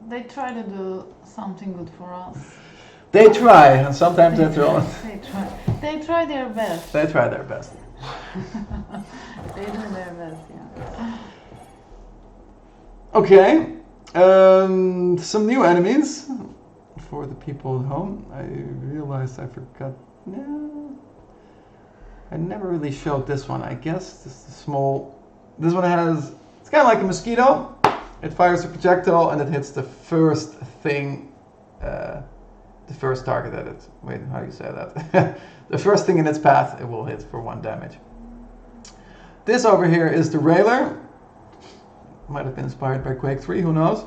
They try to do something good for us. They try, and sometimes that's wrong. They try their best. They try their best. They do their best, yeah. Okay, some new enemies for the people at home. I realized I forgot. No, I never really showed this one. I guess this is small. This one has. It's kind of like a mosquito. It fires a projectile and it hits the first thing. The first target at it. Wait, how do you say that? The first thing in its path, it will hit for 1 damage. This over here is the Railer. Might have been inspired by Quake 3, who knows?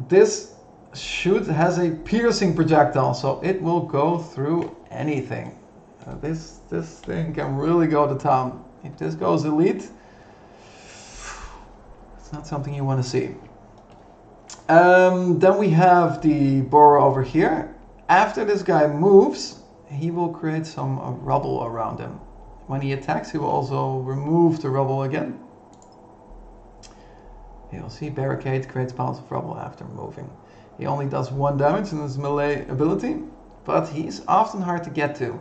This has a piercing projectile, so it will go through anything. This thing can really go to town. If this goes elite, it's not something you want to see. Then we have the Borer over here. After this guy moves, he will create some rubble around him. When he attacks, he will also remove the rubble again. You'll see barricade creates piles of rubble after moving. He only does 1 damage in his melee ability, but he's often hard to get to.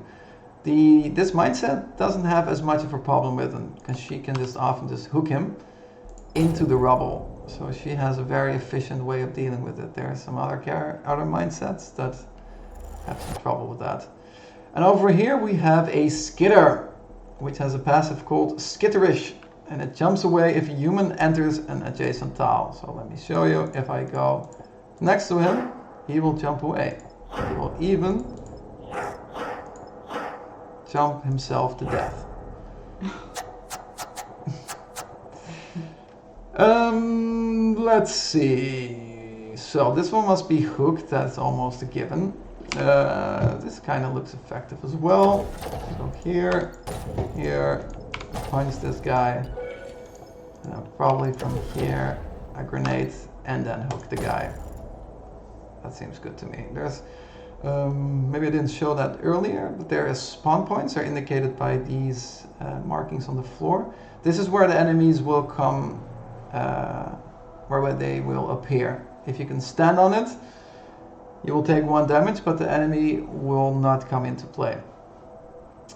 This mindset doesn't have as much of a problem with him, because she can often hook him into the rubble. So she has a very efficient way of dealing with it. There are some other mindsets that have some trouble with that. And over here we have a Skitter, which has a passive called Skitterish, and it jumps away if a human enters an adjacent tile. So let me show you. If I go next to him, he will jump away. He will even jump himself to death. Let's see. So this one must be hooked. That's almost a given. This kind of looks effective as well. Go here, punch this guy. Probably from here, a grenade, and then hook the guy. That seems good to me. There's maybe I didn't show that earlier, but there is spawn points are indicated by these markings on the floor. This is where the enemies will come. Where they will appear. If you can stand on it, you will take 1 damage, but the enemy will not come into play.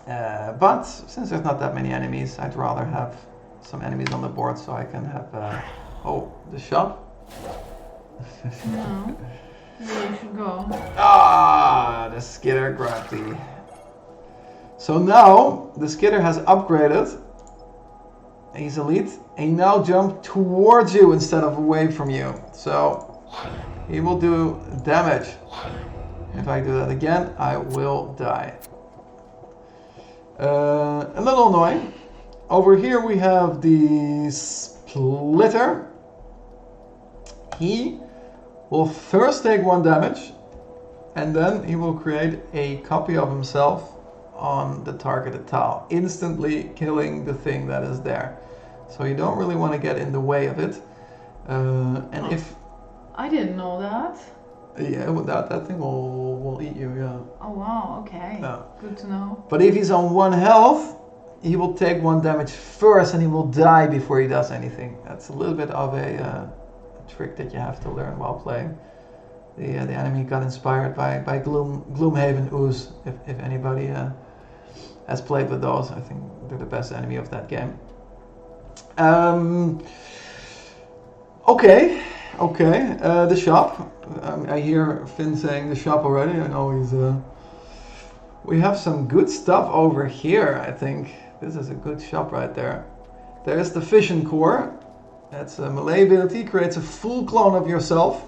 But since there's not that many enemies, I'd rather have some enemies on the board so I can have the shop. No, where you should go. The Skitter grabbed the. So now the Skitter has upgraded. He's elite, and he now jumps towards you instead of away from you. So he will do damage. If I do that again, I will die. A little annoying. Over here we have the Splitter. He will first take 1 damage, and then he will create a copy of himself on the targeted tile, instantly killing the thing that is there. So you don't really want to get in the way of it. If I didn't know that. Yeah, that thing will eat you. Yeah. Oh wow, okay. Yeah. Good to know. But if he's on 1 health, he will take 1 damage first and he will die before he does anything. That's a little bit of a trick that you have to learn while playing. The enemy got inspired by Gloomhaven Ooze. If anybody has played with those, I think they're the best enemy of that game. Okay. The shop. I hear Finn saying the shop already. I know he's. We have some good stuff over here. I think this is a good shop right there. There's the Fission Core. That's a melee ability. Creates a full clone of yourself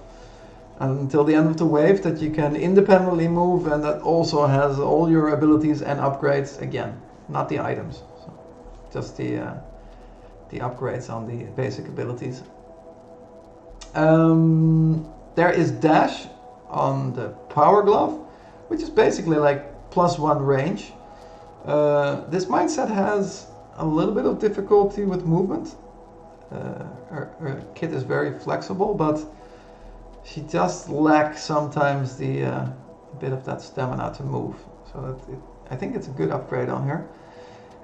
until the end of the wave that you can independently move, and that also has all your abilities and upgrades again, not the items. So just the upgrades on the basic abilities. There is dash on the power glove, which is basically like +1 range. This mindset has a little bit of difficulty with movement. Her kit is very flexible, but she just lacks sometimes the bit of that stamina to move. So I think it's a good upgrade on her.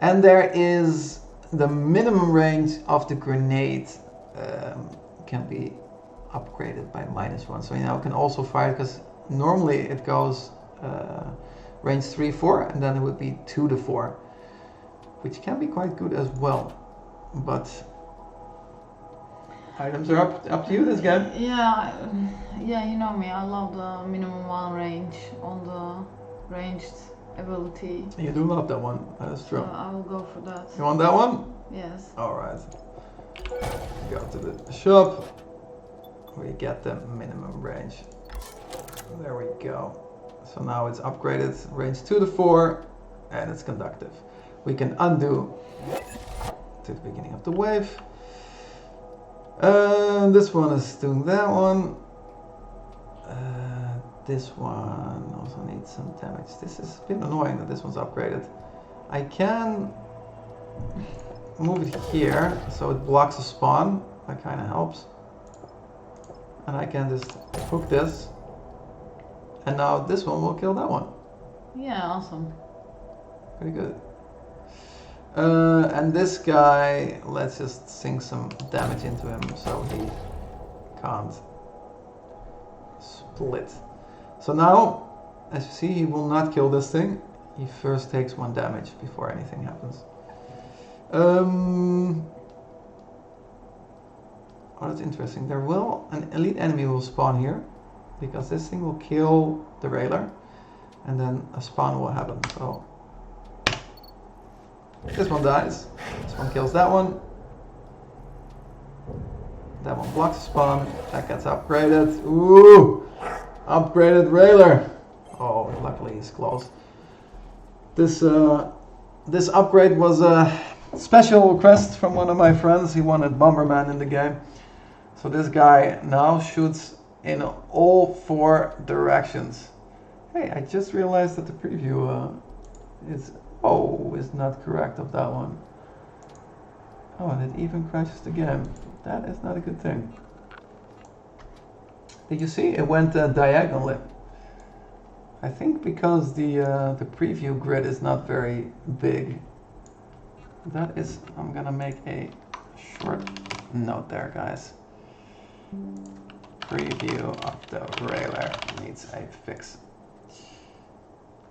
And there is the minimum range of the grenade can be upgraded by -1. So you now can also fire, because normally it goes range 3-4, and then it would be 2-4, which can be quite good as well. But items are up to you this game. Yeah, you know me. I love the minimum 1 range on the ranged ability. You do love that one. That's true. So I will go for that. You want that one? Yes. All right. Go to the shop. We get the minimum range. There we go. So now it's upgraded, range 2-4, and it's conductive. We can undo to the beginning of the wave. This one is doing that one. This one also needs some damage. This is a bit annoying that this one's upgraded. I can move it here so it blocks the spawn. That kind of helps. And I can just hook this. And now this one will kill that one. Yeah, awesome. Pretty good. And this guy, let's just sink some damage into him so he can't split. So now, as you see, he will not kill this thing. He first takes 1 damage before anything happens. Oh, that's interesting. An elite enemy will spawn here, because this thing will kill the railer, and then a spawn will happen. So this one dies. This one kills that one. That one blocks the spawn. That gets upgraded. Ooh! Upgraded railer. Oh, luckily he's close. This upgrade was a special request from one of my friends. He wanted Bomberman in the game. So this guy now shoots in all 4 directions. Hey, I just realized that the preview is not correct of that one. Oh, and it even crashes the game. That is not a good thing. Did you see? It went diagonally. I think because the preview grid is not very big. That is, I'm gonna make a short note there, guys. Preview of the railer needs a fix.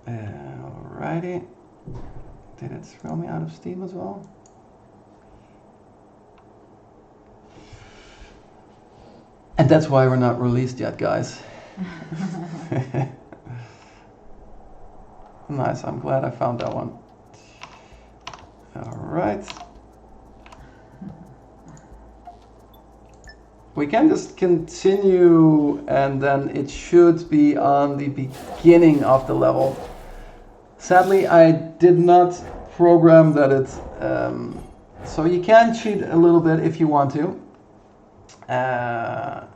Alrighty. Did it throw me out of Steam as well? And that's why we're not released yet, guys. Nice, I'm glad I found that one. Alright. We can just continue, and then it should be on the beginning of the level. Sadly, I did not program that it... so you can cheat a little bit if you want to.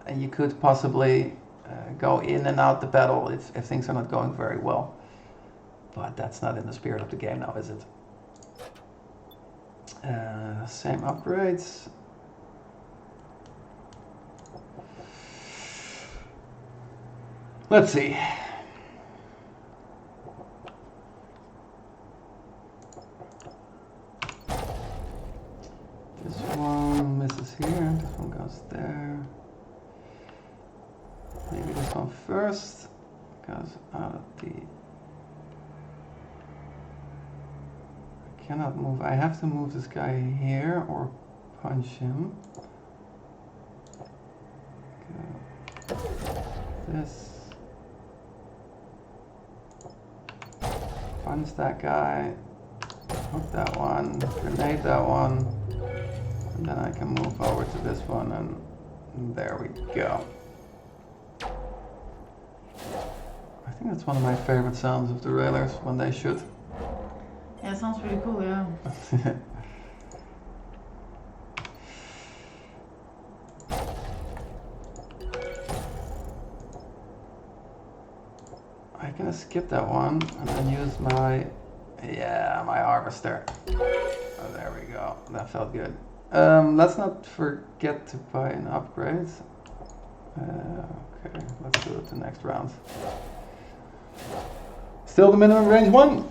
And you could possibly go in and out the battle if things are not going very well. But that's not in the spirit of the game now, is it? Same upgrades. Let's see. one first, because I cannot move. I have to move this guy here or punch him. Go. This. Punch that guy. Hook that one. Grenade that one. And then I can move over to this one, and there we go. I think that's one of my favorite sounds of the railers when they shoot. Yeah, it sounds pretty cool, yeah. I can skip that one and then use my harvester. Oh, there we go. That felt good. Let's not forget to buy an upgrade. Okay, let's do it the next round. Still the minimum range one?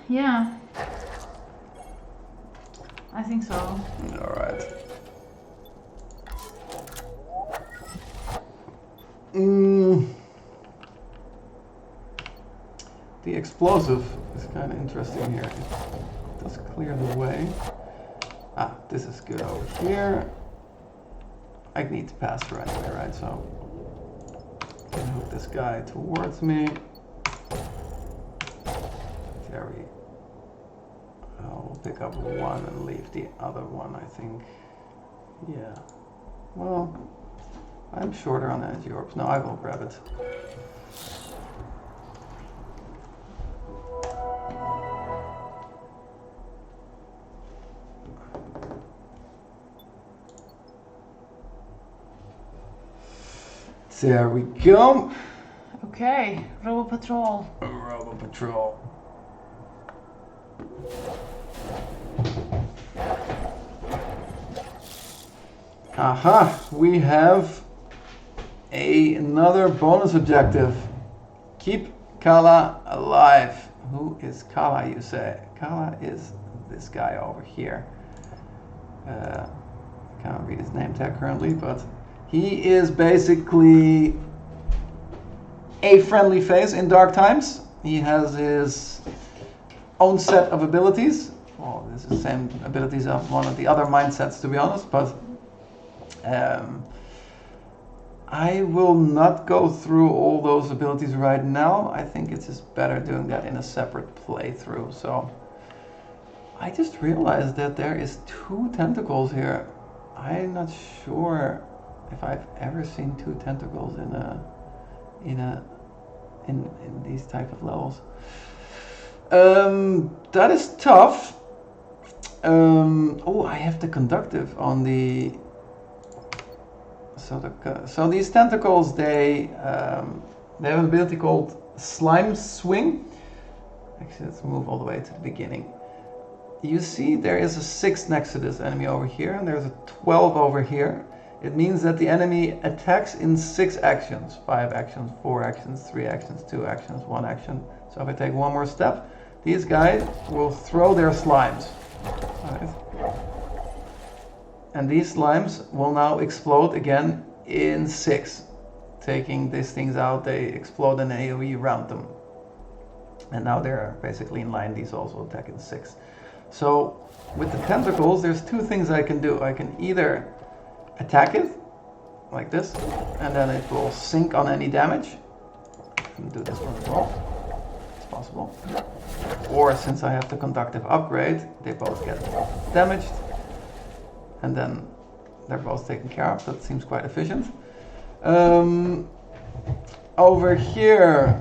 Yeah. I think so. Alright. The explosive is kind of interesting here. It does clear the way. Ah, this is good over here. I need to pass through anyway, right? So I can hook this guy towards me. There we go. I'll pick up one and leave the other one, I think. Yeah. Well, I'm shorter on energy orbs. No, I will grab it. There we go. Okay, Robo Patrol. Robo Patrol. Aha, we have another bonus objective. Keep Kala alive. Who is Kala, you say? Kala is this guy over here. I can't read his name tag currently, but he is basically a friendly face in dark times. He has his own set of abilities. Well, this is the same abilities of one of the other mindsets, to be honest, but I will not go through all those abilities right now. I think it's just better doing that in a separate playthrough. So I just realized that there is 2 tentacles here. I'm not sure if I've ever seen 2 tentacles in these type of levels. That is tough. Oh, I have the conductive on the. So these tentacles, they have an ability called Slime Swing. Actually, let's move all the way to the beginning. You see there is a 6 next to this enemy over here, and there's a 12 over here. It means that the enemy attacks in 6 actions. 5 actions, 4 actions, 3 actions, 2 actions, 1 action. So if I take one more step, these guys will throw their slimes. Right. And these slimes will now explode again in 6. Taking these things out, they explode an AoE around them. And now they're basically in line. These also attack in 6. So with the tentacles, there's 2 things I can do. I can either attack it, like this, and then it will sink on any damage. And do this one as well. It's possible. Or since I have the conductive upgrade, they both get damaged. And then they're both taken care of. That seems quite efficient. Over here,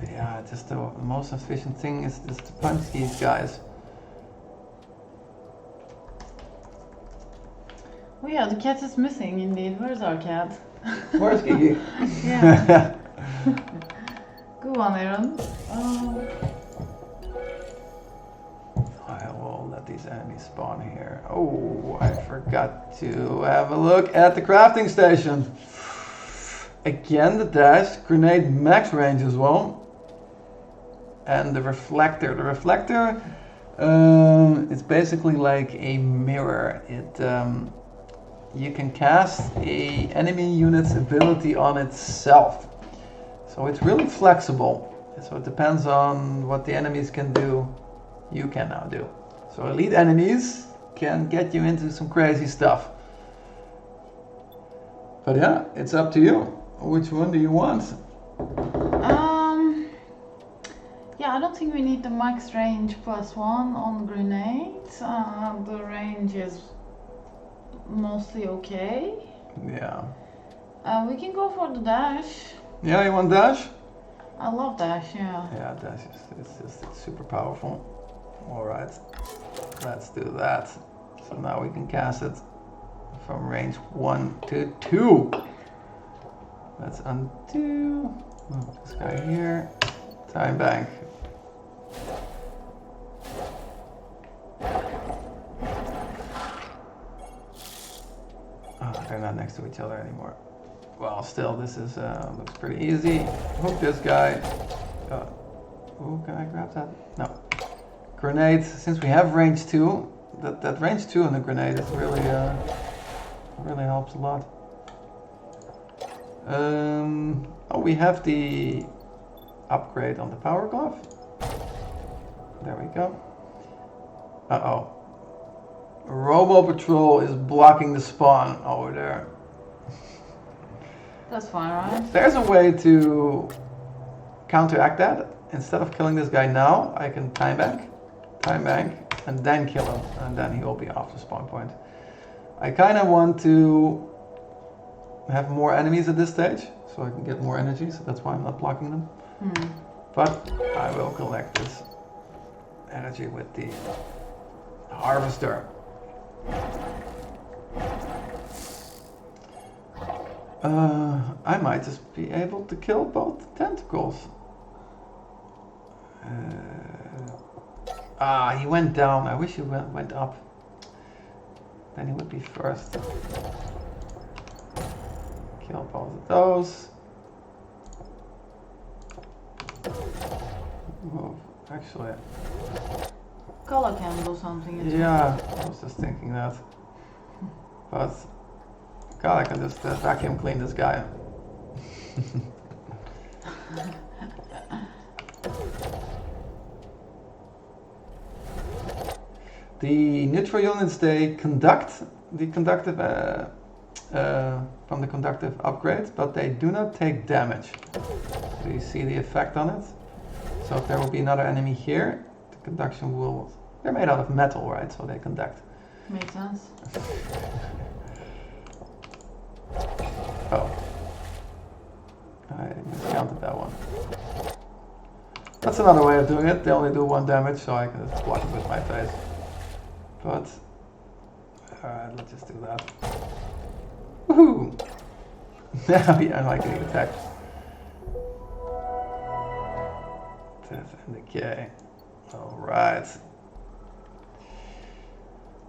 yeah, just the most efficient thing is just to punch these guys. Oh yeah, the cat is missing indeed. Where's our cat? Where's Gigi? Yeah. Go on, Aaron. I will let these enemies spawn here. Oh, I forgot to have a look at the crafting station. Again, the dash, grenade max range as well. And the reflector. The reflector, it's basically like a mirror. you can cast a enemy unit's ability on itself. So it's really flexible. So it depends on what the enemies can do, you can now do. So elite enemies can get you into some crazy stuff. But yeah, it's up to you. Which one do you want? Yeah, I don't think we need the max range +1 on grenades. The range is mostly okay. Yeah. We can go for the dash. Yeah, you want dash? I love dash, yeah. Yeah, dash is it's super powerful. Alright, let's do that. So now we can cast it from range 1 to 2. Let's undo. Move this guy here. Time bank. Oh, they're not next to each other anymore. Well, still, this is looks pretty easy. Hook this guy. Oh, can I grab that? No. Grenade. Since we have range 2, that range 2 on the grenade is really really helps a lot. Oh, we have the upgrade on the power glove. There we go. Uh-oh. Robo Patrol is blocking the spawn over there. That's fine, right? There's a way to counteract that. Instead of killing this guy now, I can time bank, and then kill him, and then he will be off the spawn point. I kind of want to have more enemies at this stage, so I can get more energy, so that's why I'm not blocking them. But I will collect this energy with the harvester. I might just be able to kill both tentacles. He went down. I wish he went up. Then he would be first. Kill both of those. Oh, actually. Color can do something as well. Yeah, I was just thinking that. But God, I can just vacuum clean this guy. The neutral units, they conduct the conductive from the conductive upgrade, but they do not take damage. So you see the effect on it. So if there will be another enemy here, the conduction will... They're made out of metal, right? So they conduct. Makes sense. Oh. I miscounted that one. That's another way of doing it. They only do 1 damage, so I can just block it with my face. But... Alright, let's just do that. Woohoo! Now yeah, I like getting attacked. Death and decay. Alright.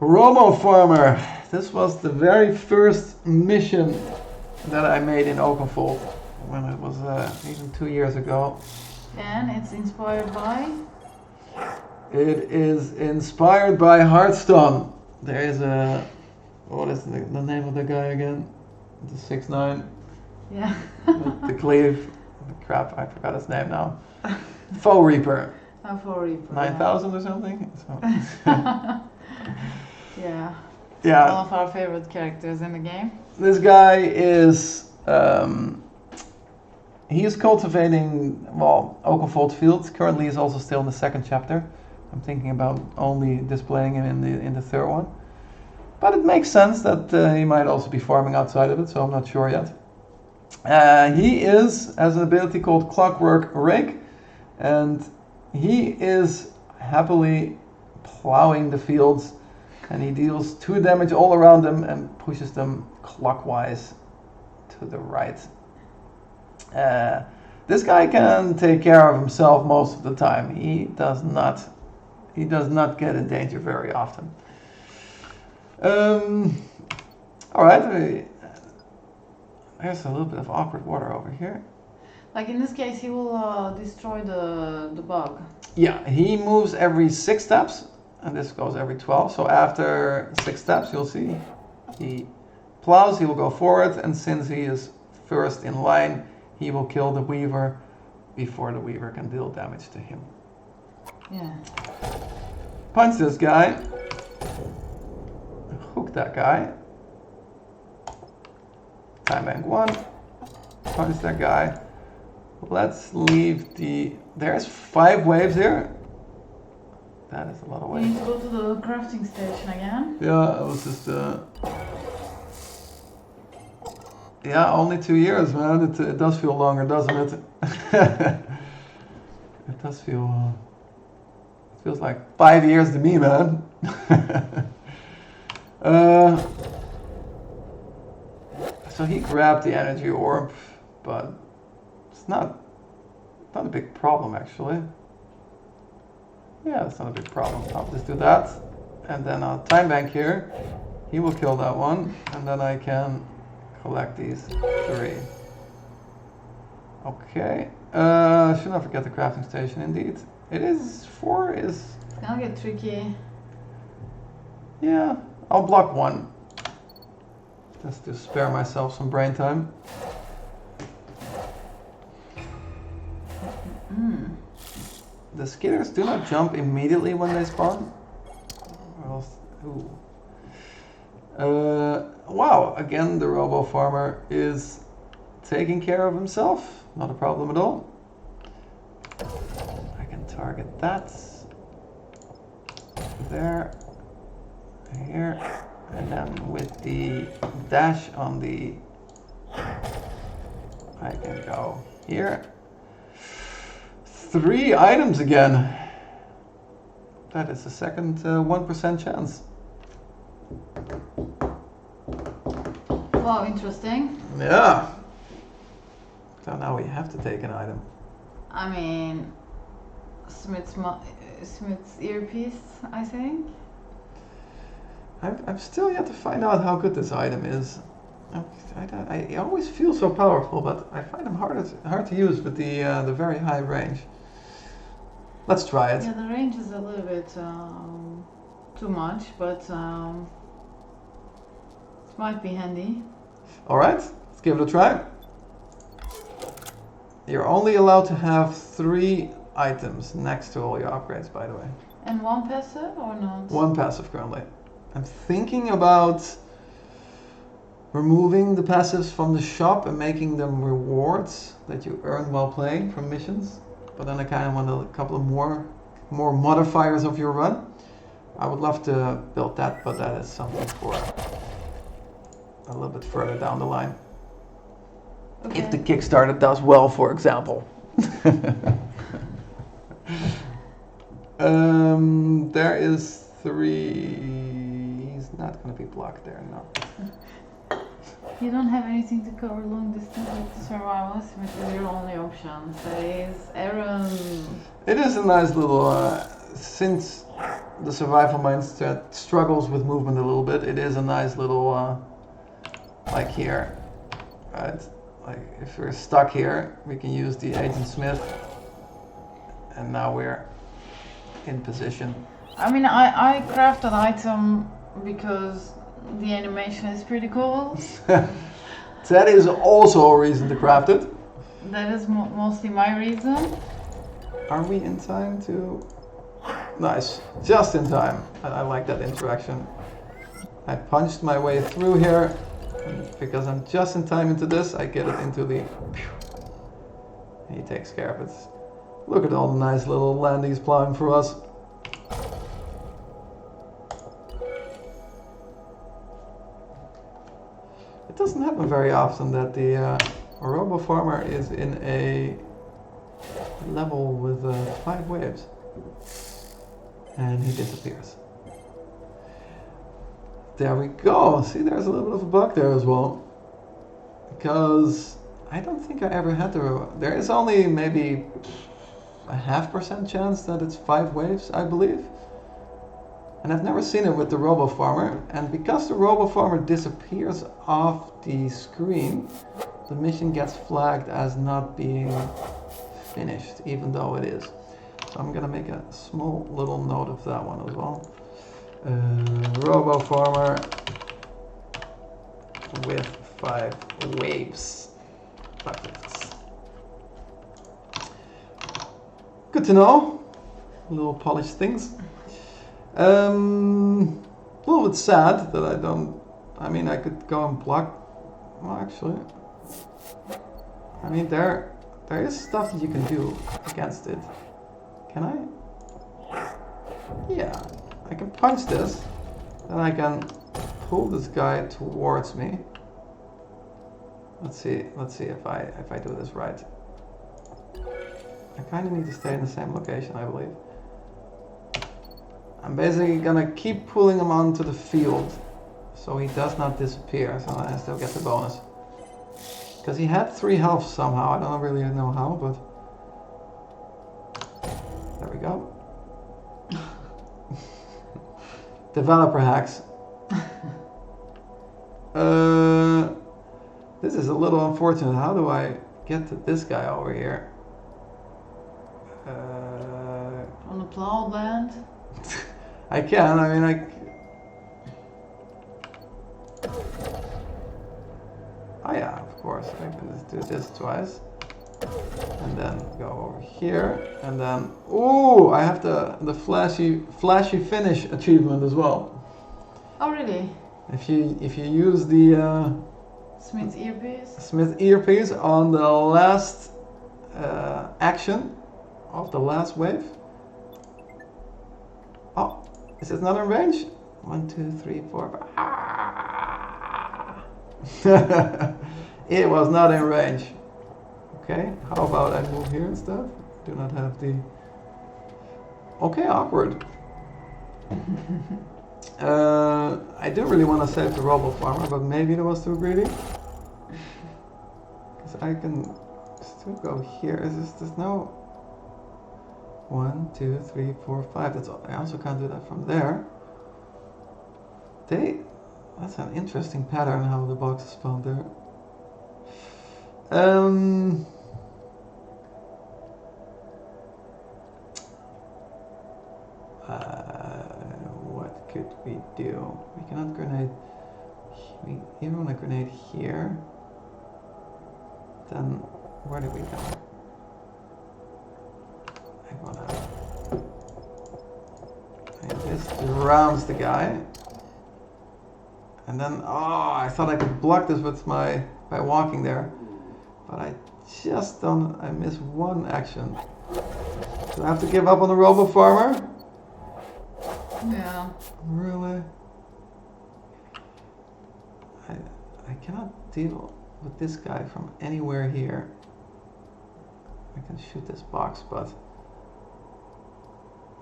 Robo Farmer. This was the very first mission that I made in Oakenfold when it was even 2 years ago. And it's inspired by? It is inspired by Hearthstone. There is a... What is the name of the guy again? The 6'9". Yeah. The cleave. Crap, I forgot his name now. Foe Reaper. Foe Reaper. 9,000 or something? So. Yeah. Yeah. One of our favorite characters in the game. This guy is... he is cultivating, well, Oakenfold Fields. Currently he's also still in the 2nd chapter. I'm thinking about only displaying him in the 3rd one. But it makes sense that he might also be farming outside of it, so I'm not sure yet. He has an ability called Clockwork Rake, and he is happily plowing the fields, and he deals 2 damage all around them and pushes them clockwise to the right. This guy can take care of himself most of the time. He does not get in danger very often. Alright, there's a little bit of awkward water over here. Like in this case, he will destroy the bug. Yeah, he moves every 6 steps, and this goes every 12. So after 6 steps, you'll see he plows, he will go forward, and since he is first in line, he will kill the weaver before the weaver can deal damage to him. Yeah. Punch this guy. Hook that guy. Time bank 1. Punch that guy. Let's leave the... There's 5 waves here. That is a lot of We waves. need to go to the crafting station again. Yeah, I was just... Yeah, only 2 years, man. It does feel longer, doesn't it? It does feel... it feels like 5 years to me, man. So he grabbed the energy orb, but it's not a big problem, actually. Yeah, it's not a big problem. I'll just do that. And then I'll time bank here. He will kill that one. And then I can collect these 3. Okay. Should not forget the crafting station, indeed. It is 4 is... It's gonna get tricky. Yeah, I'll block 1. Just to spare myself some brain time. The skitters do not jump immediately when they spawn. Or else, ooh. Wow, again the Robo Farmer is taking care of himself. Not a problem at all. I can target that. There. Here. And then with the dash on the... I can go here. 3 items again. That is the second 1% chance. Wow, interesting. Yeah. So now we have to take an item. I mean, Smith's earpiece, I think. I'm still yet to find out how good this item is. I always feel so powerful, but I find them hard to use with the very high range. Let's try it. Yeah, the range is a little bit too much, but it might be handy. Alright, let's give it a try. You're only allowed to have 3 items next to all your upgrades, by the way. And 1 passive or not? 1 passive currently. I'm thinking about removing the passives from the shop and making them rewards that you earn while playing from missions. But then I kind of want a couple of more modifiers of your run. I would love to build that, but that is something for a little bit further down the line. Okay. If the Kickstarter does well, for example. There is 3. He's not going to be blocked there, no. You don't have anything to cover long distance with the survival, which is your only option. That is Aaron. It is a nice little, since the survival mindset struggles with movement a little bit, it is a nice little, like here, right? Like if we're stuck here, we can use the Agent Smith, and now we're in position. I mean, I craft an item because the animation is pretty cool. That is also a reason to craft it. That is mostly my reason. Are we in time to... Nice, just in time. I like that interaction. I punched my way through here, and because I'm just in time into this, I get it into the... He takes care of it. Look at all the nice little land he's plowing for us. It doesn't happen very often that the Robo Farmer is in a level with 5 waves. And he disappears. There we go. See, there's a little bit of a bug there as well. Because I don't think I ever had the... There is only maybe a 0.5% chance that it's 5 waves, I believe. And I've never seen it with the Robo Farmer. And because the Robo Farmer disappears off the screen, the mission gets flagged as not being finished, even though it is. So I'm gonna make a small little note of that one as well. Robo Farmer with 5 waves. Buckets. Good to know. Little polished things. A little bit sad that I don't. I mean, I could go and block. Well, actually, I mean there is stuff that you can do against it. Can I? Yeah, I can punch this. Then I can pull this guy towards me. Let's see if I do this right. I kind of need to stay in the same location, I believe. I'm basically gonna keep pulling him onto the field so he does not disappear, so I still get the bonus. Because he had 3 health somehow, I don't really know how, but... There we go. Developer hacks. This is a little unfortunate. How do I get to this guy over here? On the plowed land? I can, I mean, oh yeah, of course, I can just do this twice. And then go over here, and then, ooh, I have the flashy finish achievement as well. Oh really? If you use the Smith earpiece on the last action of the last wave. Oh, is it not in range? 1, 2, 3, 4, 5. Ah! It was not in range. Okay, how about I move here instead? Do not have the... Okay, awkward. I do really want to save the Robo Farmer, but maybe that was too greedy. Because I can still go here. There's no... 1, 2, 3, 4, 5. That's all. I also can't do that from there. That's an interesting pattern how the box is spawned there. What could we do? We cannot grenade. We even want a grenade here. Then where do we go? This rounds the guy. And then, oh, I thought I could block this with by walking there. But I just don't, I miss one action. Do I have to give up on the Robo Farmer? Yeah. Really? I cannot deal with this guy from anywhere here. I can shoot this box, but...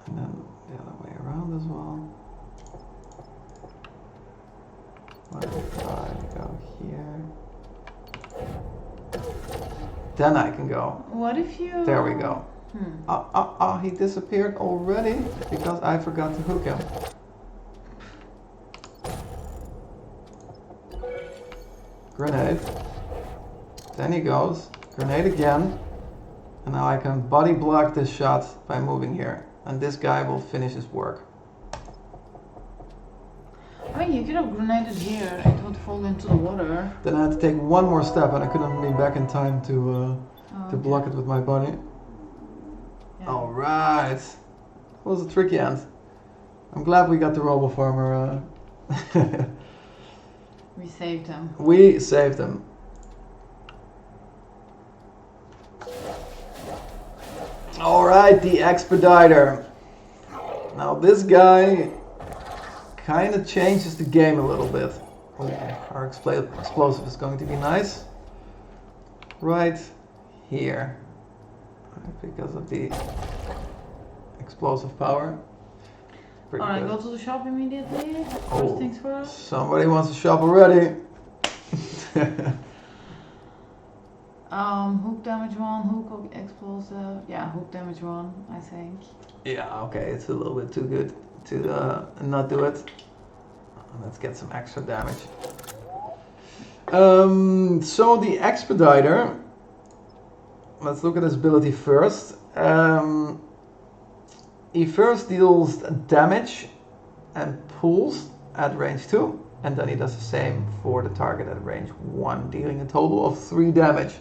And then the other way around as well. What if I go here? Then I can go. What if you... There we go. He disappeared already because I forgot to hook him. Grenade. Then he goes. Grenade again. And now I can body block this shot by moving here. And this guy will finish his work. I mean, you could have grenaded here. It would fall into the water. Then I had to take one more step and I couldn't be back in time to block it with my body. Yeah. Alright. That was a tricky end. I'm glad we got the Robo Farmer. We saved him. We saved him. Alright, the Expediter. Now this guy kind of changes the game a little bit. Okay, our explosive is going to be nice. Right here. Because of the explosive power. Alright, go to the shop immediately. First things first. Somebody wants to shop already. Hook damage 1, hook explosive. Yeah, hook damage 1, I think. Yeah, okay, it's a little bit too good to not do it. Let's get some extra damage. So the Expediter, let's look at his ability first. He first deals damage and pulls at range 2. and then he does the same for the target at range 1, dealing a total of 3 damage.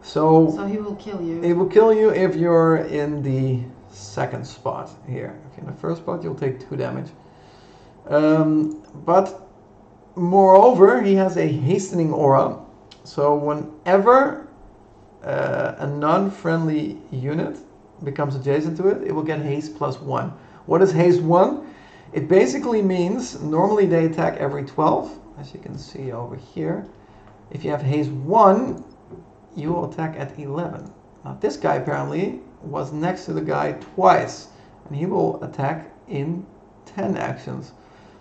So he will kill you. It will kill you if you're in the second spot here. If you're in the first spot, you'll take 2 damage. But moreover, he has a hastening aura. So whenever a non-friendly unit becomes adjacent to it, it will get haste +1. What is haste 1? It basically means normally they attack every 12, as you can see over here. If you have haste 1, you will attack at 11. Now this guy apparently was next to the guy twice, and he will attack in 10 actions.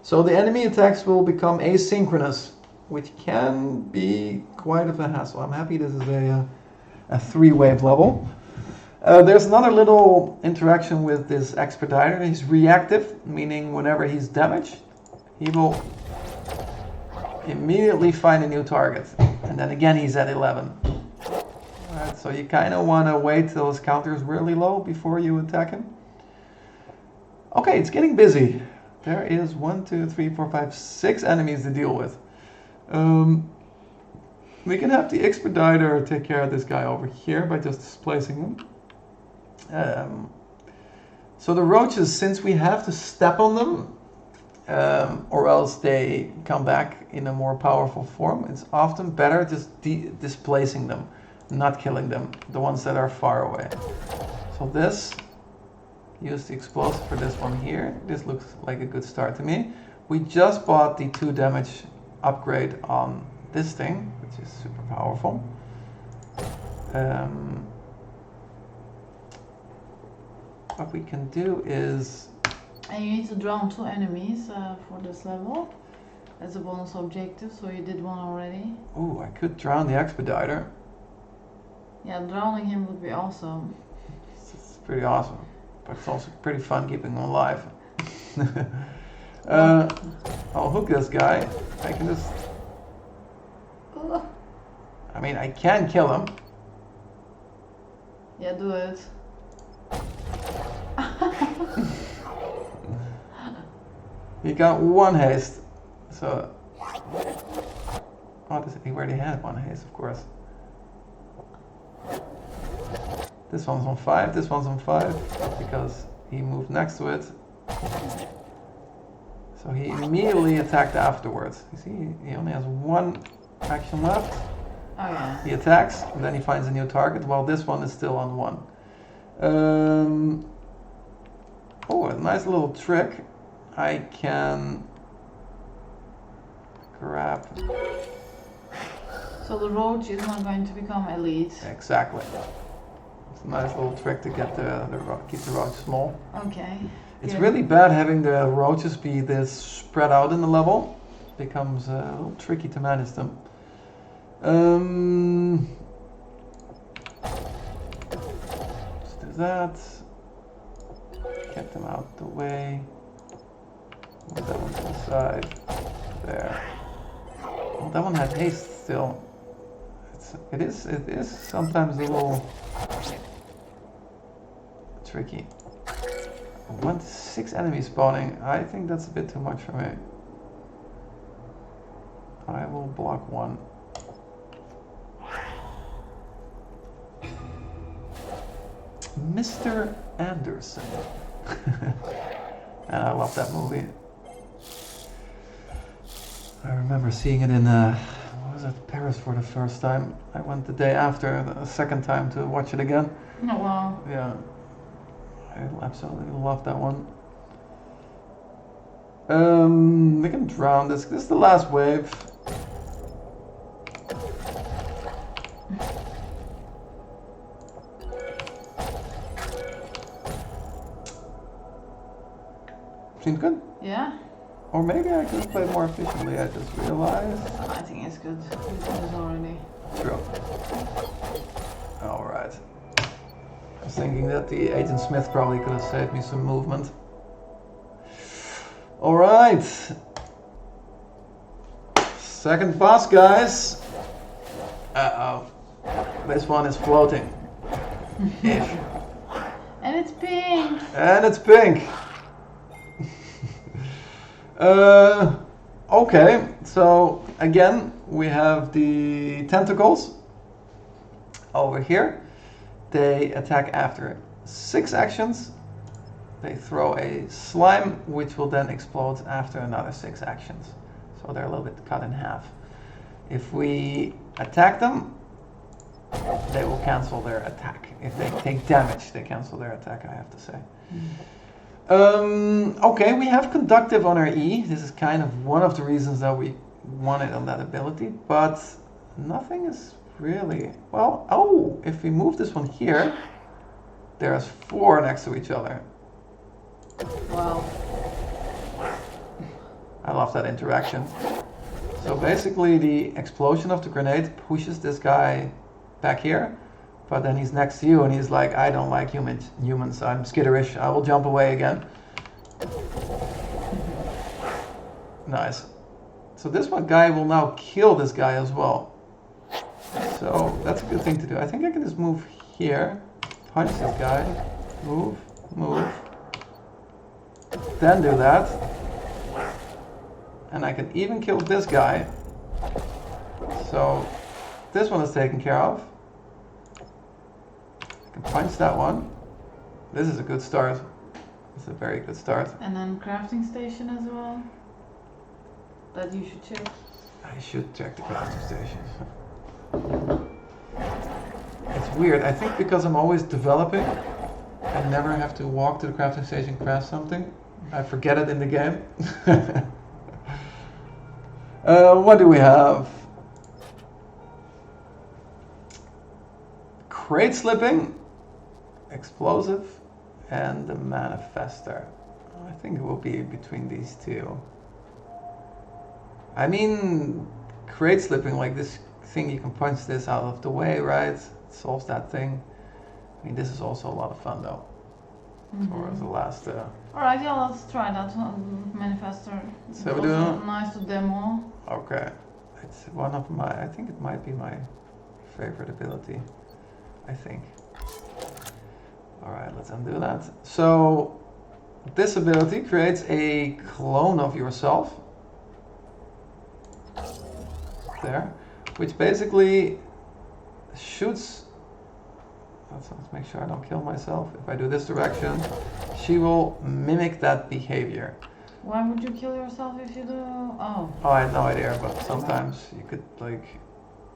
So the enemy attacks will become asynchronous, which can be quite of a hassle. I'm happy this is a 3-wave level. There's another little interaction with this Expediter. He's reactive, meaning whenever he's damaged, he will immediately find a new target. And then again, he's at 11. Alright, so you kind of want to wait till his counter is really low before you attack him. Okay, it's getting busy. There is 1, 2, 3, 4, 5, 6 enemies to deal with. We can have the Expediter take care of this guy over here by just displacing him. So the roaches, since we have to step on them, or else they come back in a more powerful form, it's often better just displacing them, not killing them, the ones that are far away. So this, use the explosive for this one here. This looks like a good start to me. We just bought the 2 damage upgrade on this thing, which is super powerful. What we can do is... And you need to drown 2 enemies for this level as a bonus objective, so you did one already. Ooh, I could drown the Expediter. Yeah, drowning him would be awesome. It's pretty awesome, but it's also pretty fun keeping him alive. I'll hook this guy. I can just... I mean, I can kill him. Yeah, do it. He got 1 haste, so... Oh, he already had 1 haste, of course. This one's on 5, this one's on 5, because he moved next to it. So he immediately attacked afterwards. You see, he only has 1 action left. Oh yeah. He attacks, and then he finds a new target, while this one is still on 1. Oh, a nice little trick. I can grab... So the roach is not going to become elite. Exactly. It's a nice little trick to get keep the roach small. Okay. It's good. really bad having the roaches be this spread out in the level. It becomes a little tricky to manage them. Let's do that. Get them out the way. Move that one to the side. There. Well, that one had haste still. It is sometimes a little tricky. 6 enemies spawning. I think that's a bit too much for me. I will block 1. Mr. Anderson. And I love that movie. I remember seeing it in what was it, Paris for the first time. I went the day after, the second time to watch it again. Oh wow. Yeah. I absolutely love that one. We can drown this. This is the last wave. Seems good. Yeah? Or maybe I could play more efficiently, I just realized. I think it's good. We've done this already. True. Alright. I was thinking that the Agent Smith probably could have saved me some movement. Alright. Second boss, guys. Uh-oh. This one is floating. Ish. And it's pink! And it's pink. Okay, so again, we have the tentacles over here. They attack after 6 actions. They throw a slime, which will then explode after another 6 actions. So they're a little bit cut in half. If we attack them, they will cancel their attack. If they take damage, they cancel their attack, I have to say. Okay, we have conductive on our E. This is kind of one of the reasons that we wanted on that ability, but nothing is really... Well, oh, if we move this one here, there's 4 next to each other. Wow. I love that interaction. So basically the explosion of the grenade pushes this guy back here, but then he's next to you and he's like, I don't like humans, I'm skitterish, I will jump away again. Nice. So this one guy will now kill this guy as well. So that's a good thing to do. I think I can just move here, punch this guy, move, then do that. And I can even kill this guy. So this one is taken care of. I can punch that one. This is a good start. It's a very good start. And then crafting station as well. That you should check. I should check the crafting station. It's weird. I think because I'm always developing, I never have to walk to the crafting station and craft something. I forget it in the game. What do we have? Crate slipping, explosive, and the manifester. I think it will be between these two. I mean, crate slipping, like this thing, you can punch this out of the way, right? It solves that thing. I mean, this is also a lot of fun though. Or the last. Alright, yeah, let's try that manifester. So we It's do. also nice to demo. Okay, it's one of my. I think it might be my favorite ability. I think. All right, let's undo that. So this ability creates a clone of yourself. There, which basically shoots. Let's make sure I don't kill myself. If I do this direction, she will mimic that behavior. Why would you kill yourself if you do? Oh. Oh, I had no idea, but sometimes you could like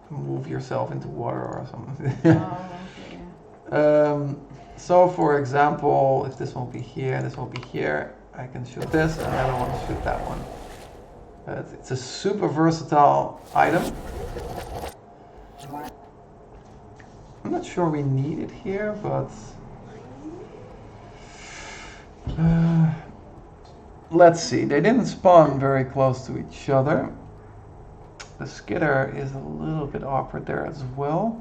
move yourself into water or something. Oh, okay. So for example, if this won't be here, this won't be here, I can shoot this and the other one shoot that one. It's a super versatile item. I'm not sure we need it here, but let's see. They didn't spawn very close to each other. The skitter is a little bit awkward there as well.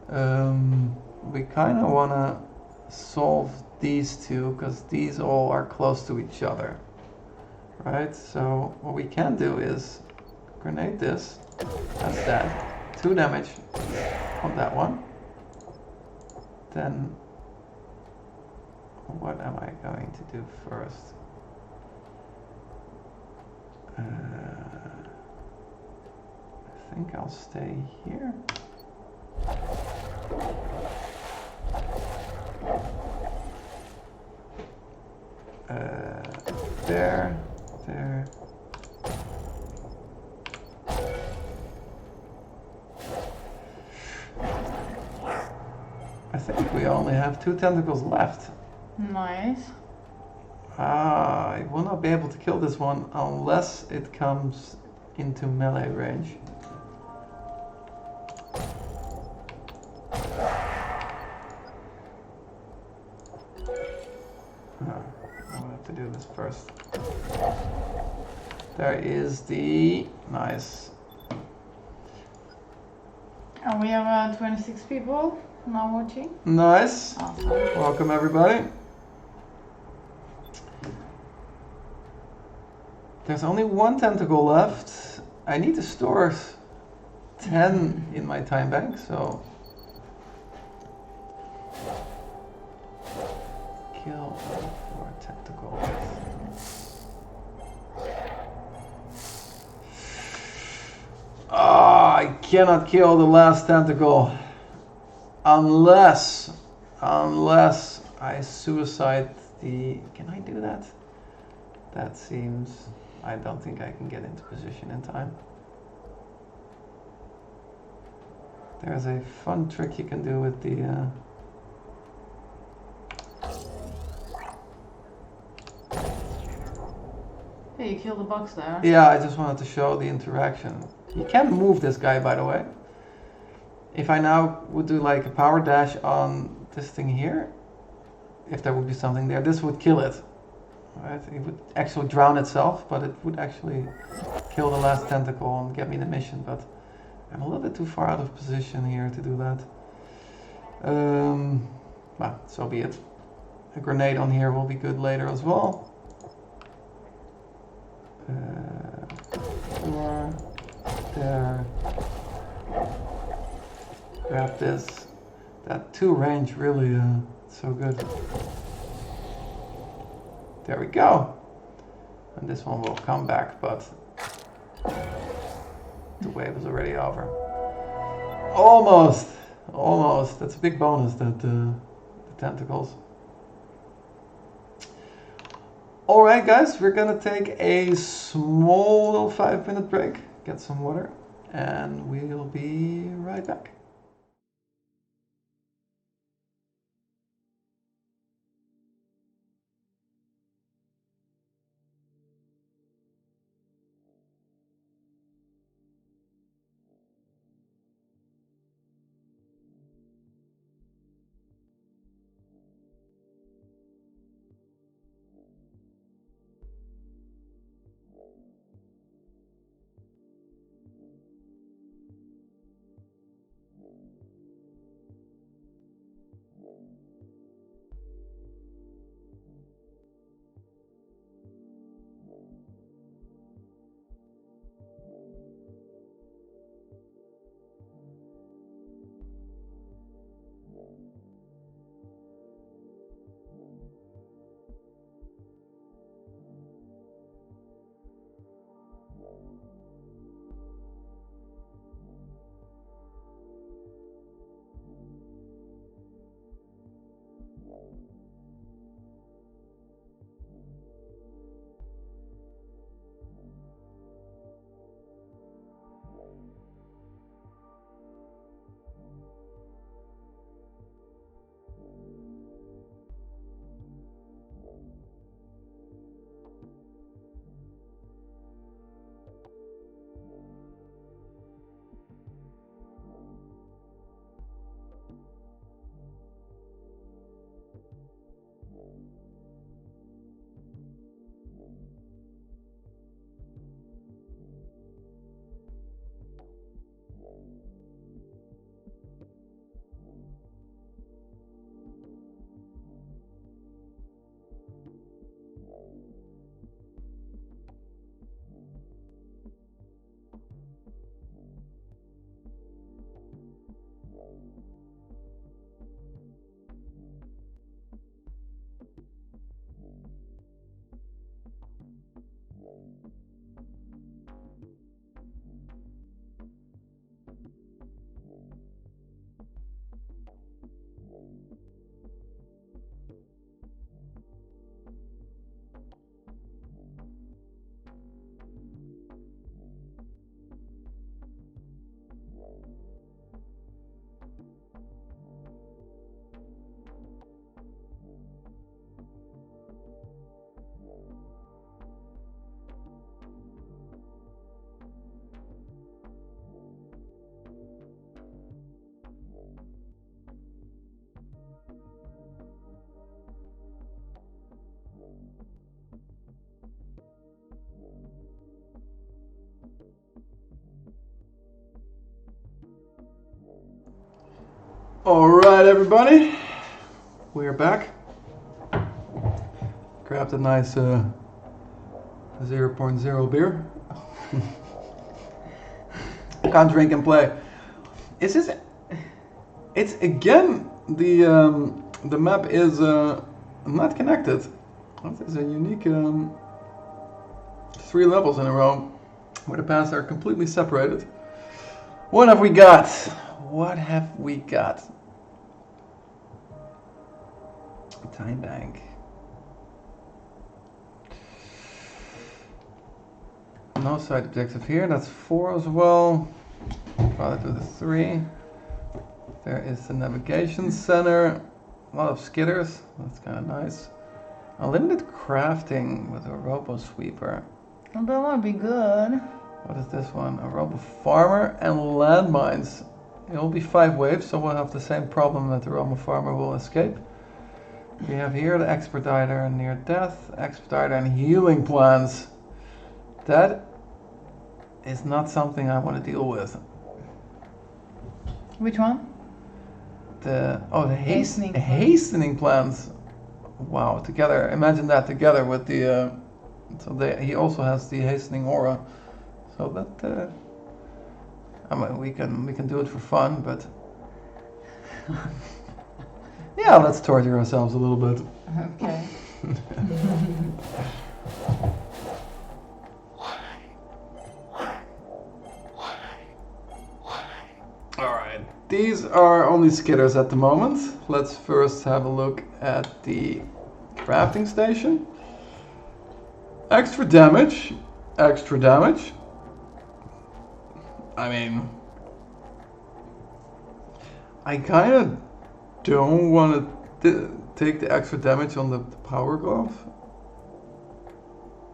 We kind of want to solve these two because these all are close to each other, right? So what we can do is grenade this. That's that. 2 damage on that one. Then what am I going to do first? I think I'll stay here. There. I think we only have 2 tentacles left. Nice. I will not be able to kill this one unless it comes into melee range. I'll have to do this first. There is the... Nice. And we have 26 people now watching. Nice. Awesome. Welcome everybody. There's only 1 tentacle left. I need to store 10 in my time bank, so... Kill 4 tentacles. I cannot kill the last tentacle unless I suicide the... Can I do that? That seems... I don't think I can get into position in time. There's a fun trick you can do with the... Hey, you killed the box there. Yeah, I just wanted to show the interaction. You can move this guy, by the way. If I now would do like a power dash on this thing here, if there would be something there, this would kill it. Right? It would actually drown itself, but it would actually kill the last tentacle and get me the mission. But I'm a little bit too far out of position here to do that. Well, so be it. A grenade on here will be good later as well. There. Grab this. That 2 range really so good. There we go. And this one will come back, but the wave is already over. Almost. That's a big bonus, that the tentacles. Alright guys, we're gonna take a small little 5-minute break, get some water, and we'll be right back. Alright everybody, we are back. Grabbed a nice 0.0 beer. Can't drink and play. It's again, the map is not connected. That is a unique 3 levels in a row where the paths are completely separated. What have we got? What have we got? Time bank. No side objective here. That's 4 as well. Probably do the 3. There is the navigation center. A lot of skidders. That's kind of nice. Unlimited crafting with a robo sweeper. Well, that might be good. What is this one? A robo farmer and landmines. It will be 5 waves, so we'll have the same problem that the robo farmer will escape. We have here the expediter and near death, expediter and healing plans. That is not something I want to deal with. Which one? The Hastening hastening plans. Wow, together. Imagine that together with the. He also has the hastening aura. So that. I mean, we can do it for fun, but. Yeah, let's torture ourselves a little bit. Okay. Alright, these are only skidders at the moment. Let's first have a look at the crafting station. Extra damage. Extra damage. I mean, I kind of don't want to take the extra damage on the power glove.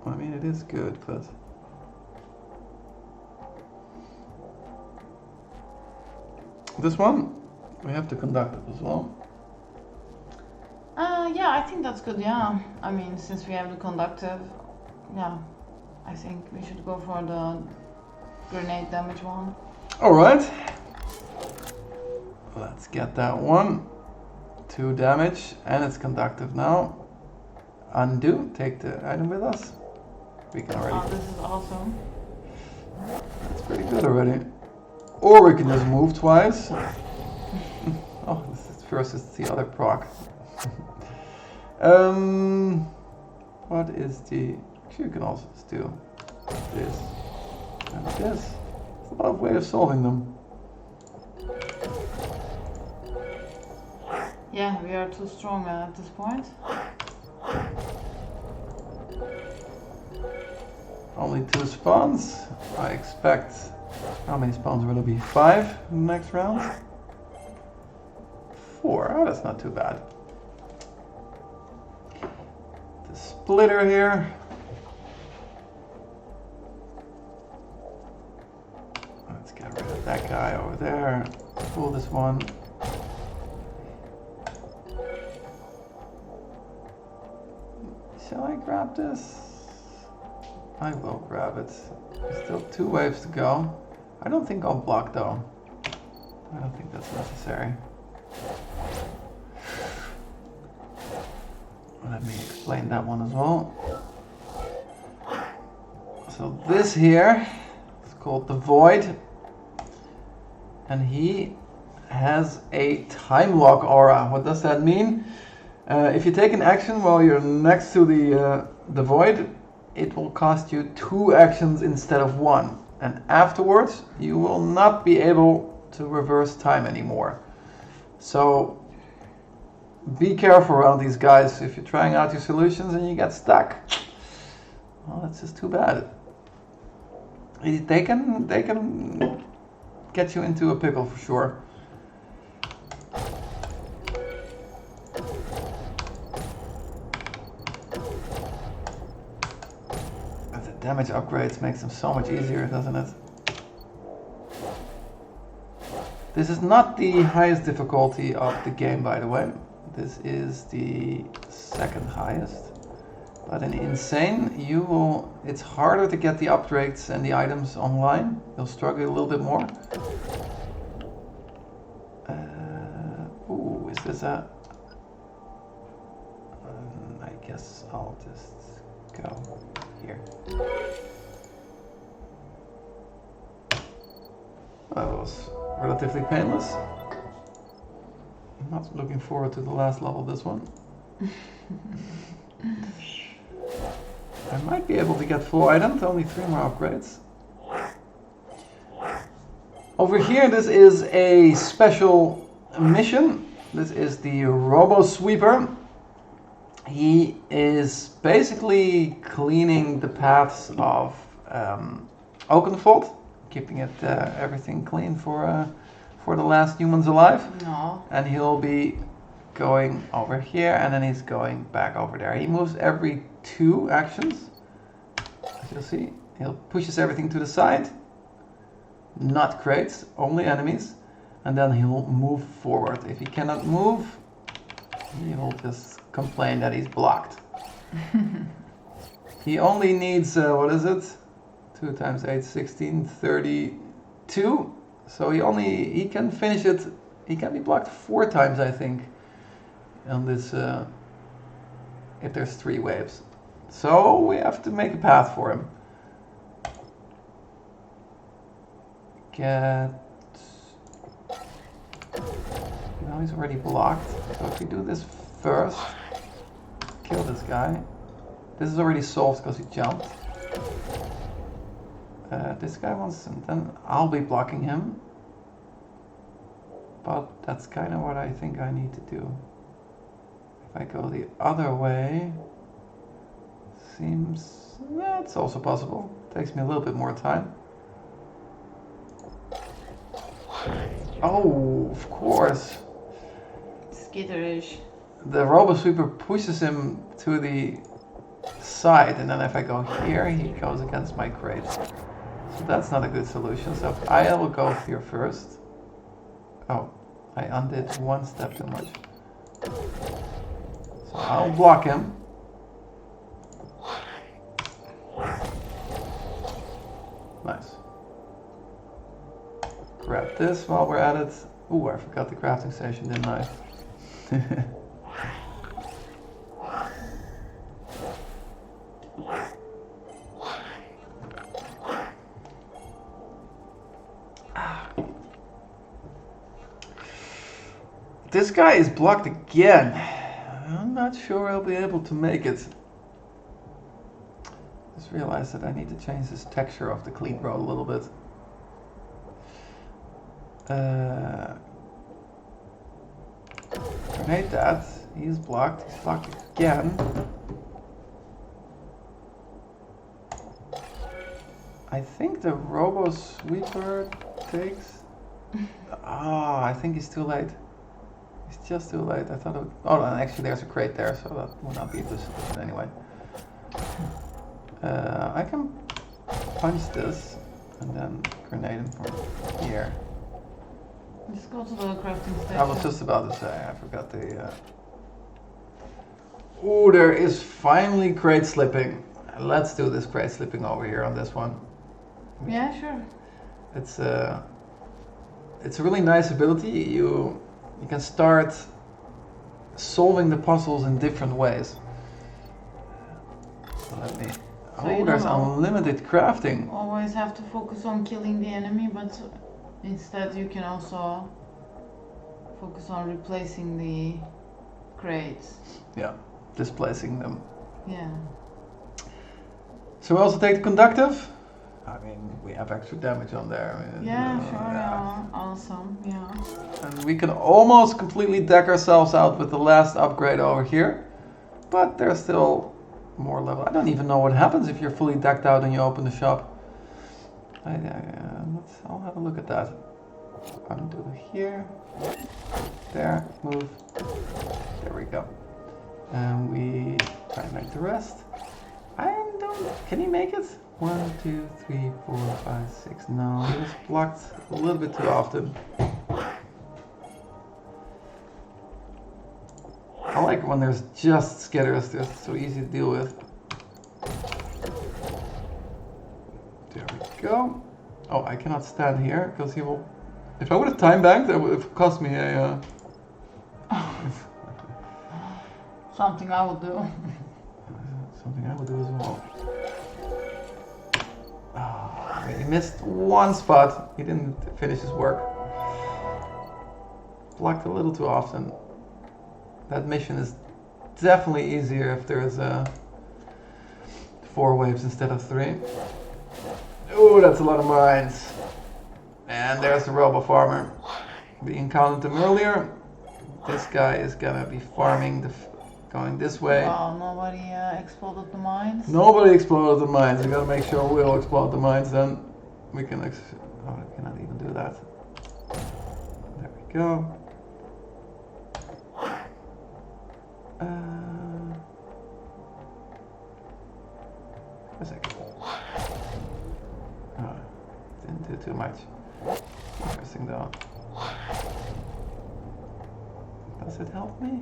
I mean, it is good, but this one, we have to conduct it as well. Yeah, I think that's good, yeah. I mean, since we have the conductive, yeah, I think we should go for the grenade damage one. Alright. Let's get that one. 2 damage, and it's conductive now. Undo, take the item with us. We can already. Oh, this is awesome. That's pretty good already. Or we can just move twice. Oh, this is versus the other proc. What is the... You can also just do this and this. There's a lot of ways of solving them. Yeah, we are too strong at this point. Only 2 spawns. I expect... How many spawns will it be? 5 in the next round? 4. Oh, that's not too bad. The splitter here. Let's get rid of that guy over there. Pull this one. Shall I grab this? I will grab it. There's still 2 waves to go. I don't think I'll block though. I don't think that's necessary. Let me explain that one as well. So this here is called the Void. And he has a time lock aura. What does that mean? If you take an action while you're next to the Void, it will cost you 2 actions instead of 1. And afterwards, you will not be able to reverse time anymore. So be careful around these guys if you're trying out your solutions and you get stuck. Well, that's just too bad. They can get you into a pickle for sure. Damage upgrades makes them so much easier, doesn't it? This is not the highest difficulty of the game, by the way. This is the 2nd highest. But in Insane, it's harder to get the upgrades and the items online. You'll struggle a little bit more. Ooh, is this a... I guess I'll just go here. That was relatively painless. I'm not looking forward to the last level of this one. I might be able to get full items, only 3 more upgrades. Over here, this is a special mission. This is the Robo Sweeper. He is basically cleaning the paths of Oakenfold, keeping it everything clean for the last humans alive. No. And he'll be going over here, and then he's going back over there. He moves every 2 actions. As you'll see, he pushes everything to the side. Not crates, only enemies. And then he'll move forward. If he cannot move, he will just complain that he's blocked. He only needs, what is it? 2 times 8, 16, 32. So he can finish it. He can be blocked 4 times, I think, on this, if there's 3 waves. So we have to make a path for him. Now he's already blocked. So if we do this first, kill this guy. This is already solved because he jumped. This guy wants, and then I'll be blocking him. But that's kind of what I think I need to do. If I go the other way, seems, it's also possible. Takes me a little bit more time. Oh, of course. Skitterish. The Robo Sweeper pushes him to the side, and then if I go here, he goes against my crate. So that's not a good solution. So I will go here first. Oh, I undid 1 step too much. So I'll block him. Nice. Grab this while we're at it. Ooh, I forgot the crafting station, didn't I? This guy is blocked again. I'm not sure I'll be able to make it. Just realized that I need to change this texture of the clean road a little bit. Grenade that. He's blocked. He's blocked again. I think the Robo Sweeper takes. I think he's too late. He's just too late. I thought it would. Oh, and actually, there's a crate there, so that will not be the solution anyway. I can punch this and then grenade him from here. Let's go to the crafting station. I was just about to say, I forgot the. Ooh, there is finally crate slipping. Let's do this crate slipping over here on this one. Yeah, sure. It's a really nice ability. You can start solving the puzzles in different ways. So let me. So There's unlimited crafting. Always have to focus on killing the enemy, but instead you can also focus on replacing the crates. Yeah, displacing them. Yeah. So we also take the conductive. I mean, we have extra damage on there. I mean, Yeah, sure, yeah. Awesome, yeah. And we can almost completely deck ourselves out with the last upgrade over here. But there's still more level. I don't even know what happens if you're fully decked out and you open the shop. I'll have a look at that. Undo here. There, move. There we go. And we try and make the rest. Can he make it? 1, 2, 3, 4, 5, 6. No, he was blocked a little bit too often. I like when there's just skitters, they're so easy to deal with. There we go. Oh, I cannot stand here because he will. If I would have time banked, that would have cost me a. Something I would do. Something I would do as well. He missed 1 spot. He didn't finish his work. Blocked a little too often. That mission is definitely easier if there's 4 waves instead of 3. Oh, that's a lot of mines. And there's the robo farmer. We encountered them earlier. This guy is gonna be farming going this way. Wow, nobody exploded the mines? Nobody exploded the mines. We gotta make sure we'll explode the mines then. We can oh, I cannot even do that. There we go. A second. Oh, didn't do too much. Interesting though. Does it help me?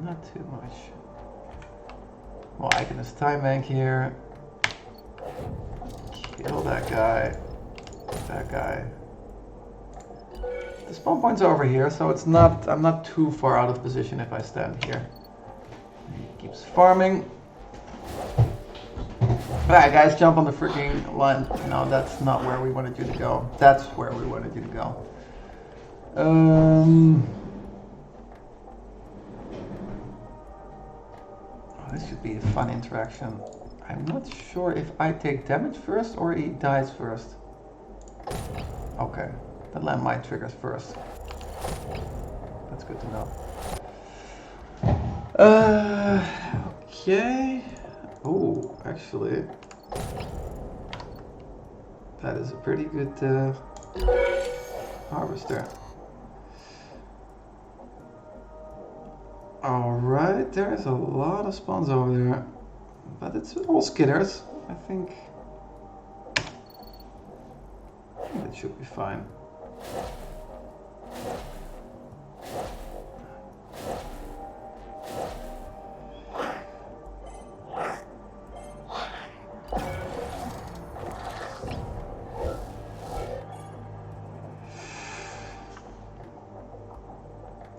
Not too much. Well, I can just time bank here. Kill that guy. That guy. The spawn point's over here, so it's not. I'm not too far out of position if I stand here. He keeps farming. Alright, guys, jump on the freaking line. No, that's not where we wanted you to go. That's where we wanted you to go. Oh, this should be a fun interaction. I'm not sure if I take damage first or he dies first. Okay, the landmine triggers first. That's good to know. Okay. Oh, actually, that is a pretty good harvester. Alright, there's a lot of spawns over there, but it's all skitters. I think it should be fine.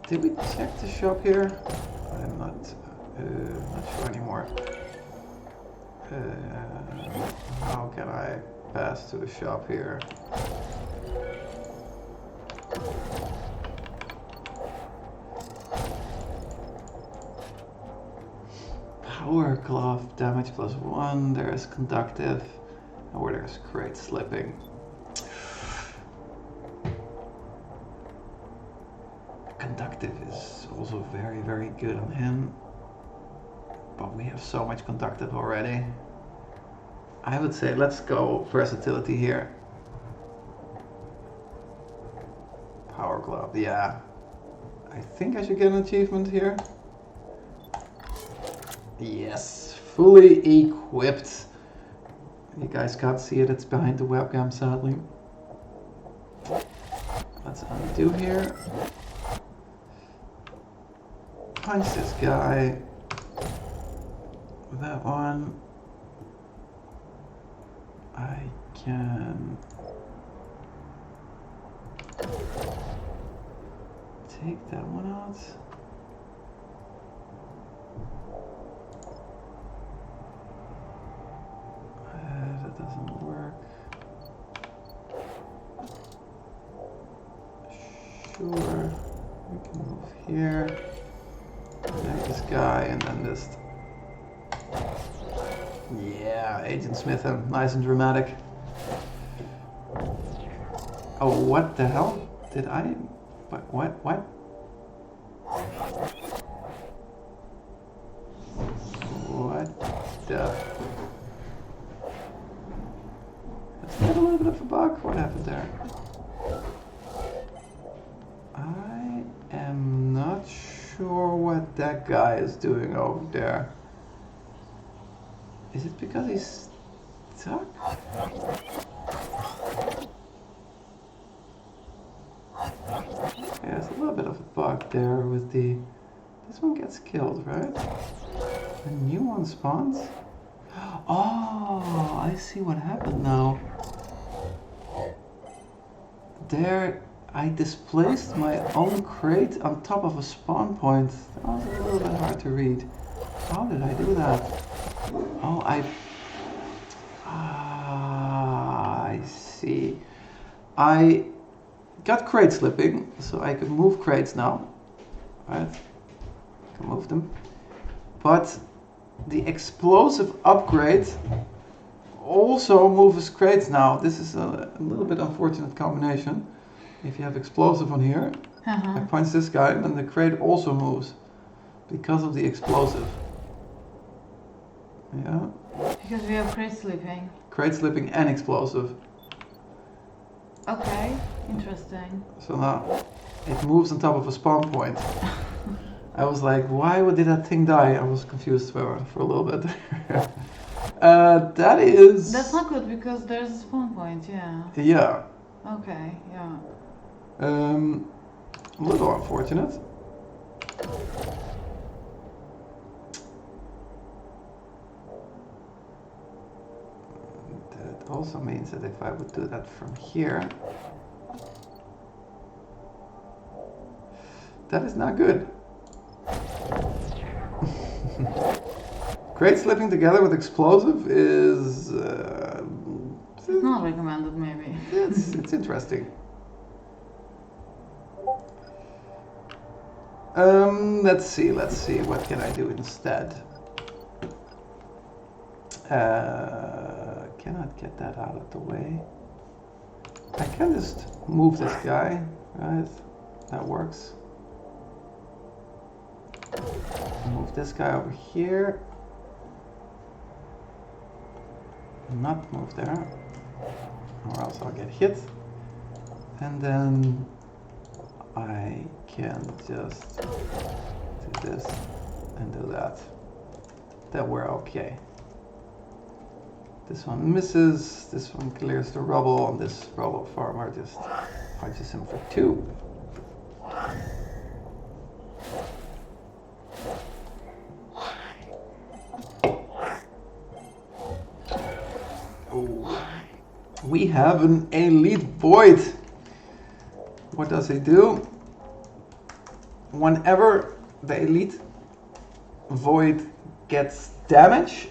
Did we check the shop here? I'm not sure anymore. How can I pass to the shop here? Power glove, damage +1, there's conductive, or there's crate slipping. Conductive is also very, very good on him, but we have so much conductive already. I would say let's go versatility here. Power glove, yeah. I think I should get an achievement here. Yes, fully equipped. You guys can't see it, it's behind the webcam sadly. Let's undo here. Punch this guy with that one. I can take that one out. That doesn't work. Sure, we can move here. Take this guy and then just... Yeah, Agent Smith him. Nice and dramatic. Oh, what the hell? Did I... What? What? The... Let's get a little bit of a bug. What happened there? I am not sure what that guy is doing over there. Is it because he's stuck? Yeah, there's a little bit of a bug there with the... This one gets killed, right? A new one spawns? Oh, I see what happened now. There, I displaced my own crate on top of a spawn point. That was a little bit hard to read. How did I do that? Oh, I see. I got crate slipping, so I can move crates now. Right? I can move them. But the explosive upgrade also move his crates now. This is a little bit unfortunate combination. If you have explosive on here, I punch this guy, and the crate also moves because of the explosive. Yeah. Because we have crate slipping. Crate slipping and explosive. Okay, interesting. So now it moves on top of a spawn point. I was like, why did that thing die? I was confused for a little bit. That is... That's not good because there's a spawn point, yeah. Yeah. Okay, yeah. A little unfortunate. That also means that if I would do that from here, that is not good. Crate slipping together with explosive is... It's not recommended, maybe. it's interesting. Let's see, what can I do instead? Cannot get that out of the way. I can just move this guy, right? That works. Move this guy over here. Not move there, or else I'll get hit. And then I can just do this and do that. Then we're okay. This one misses, this one clears the rubble, and this rubble farmer just punches him for 2. We have an elite void. What does he do? Whenever the elite void gets damaged,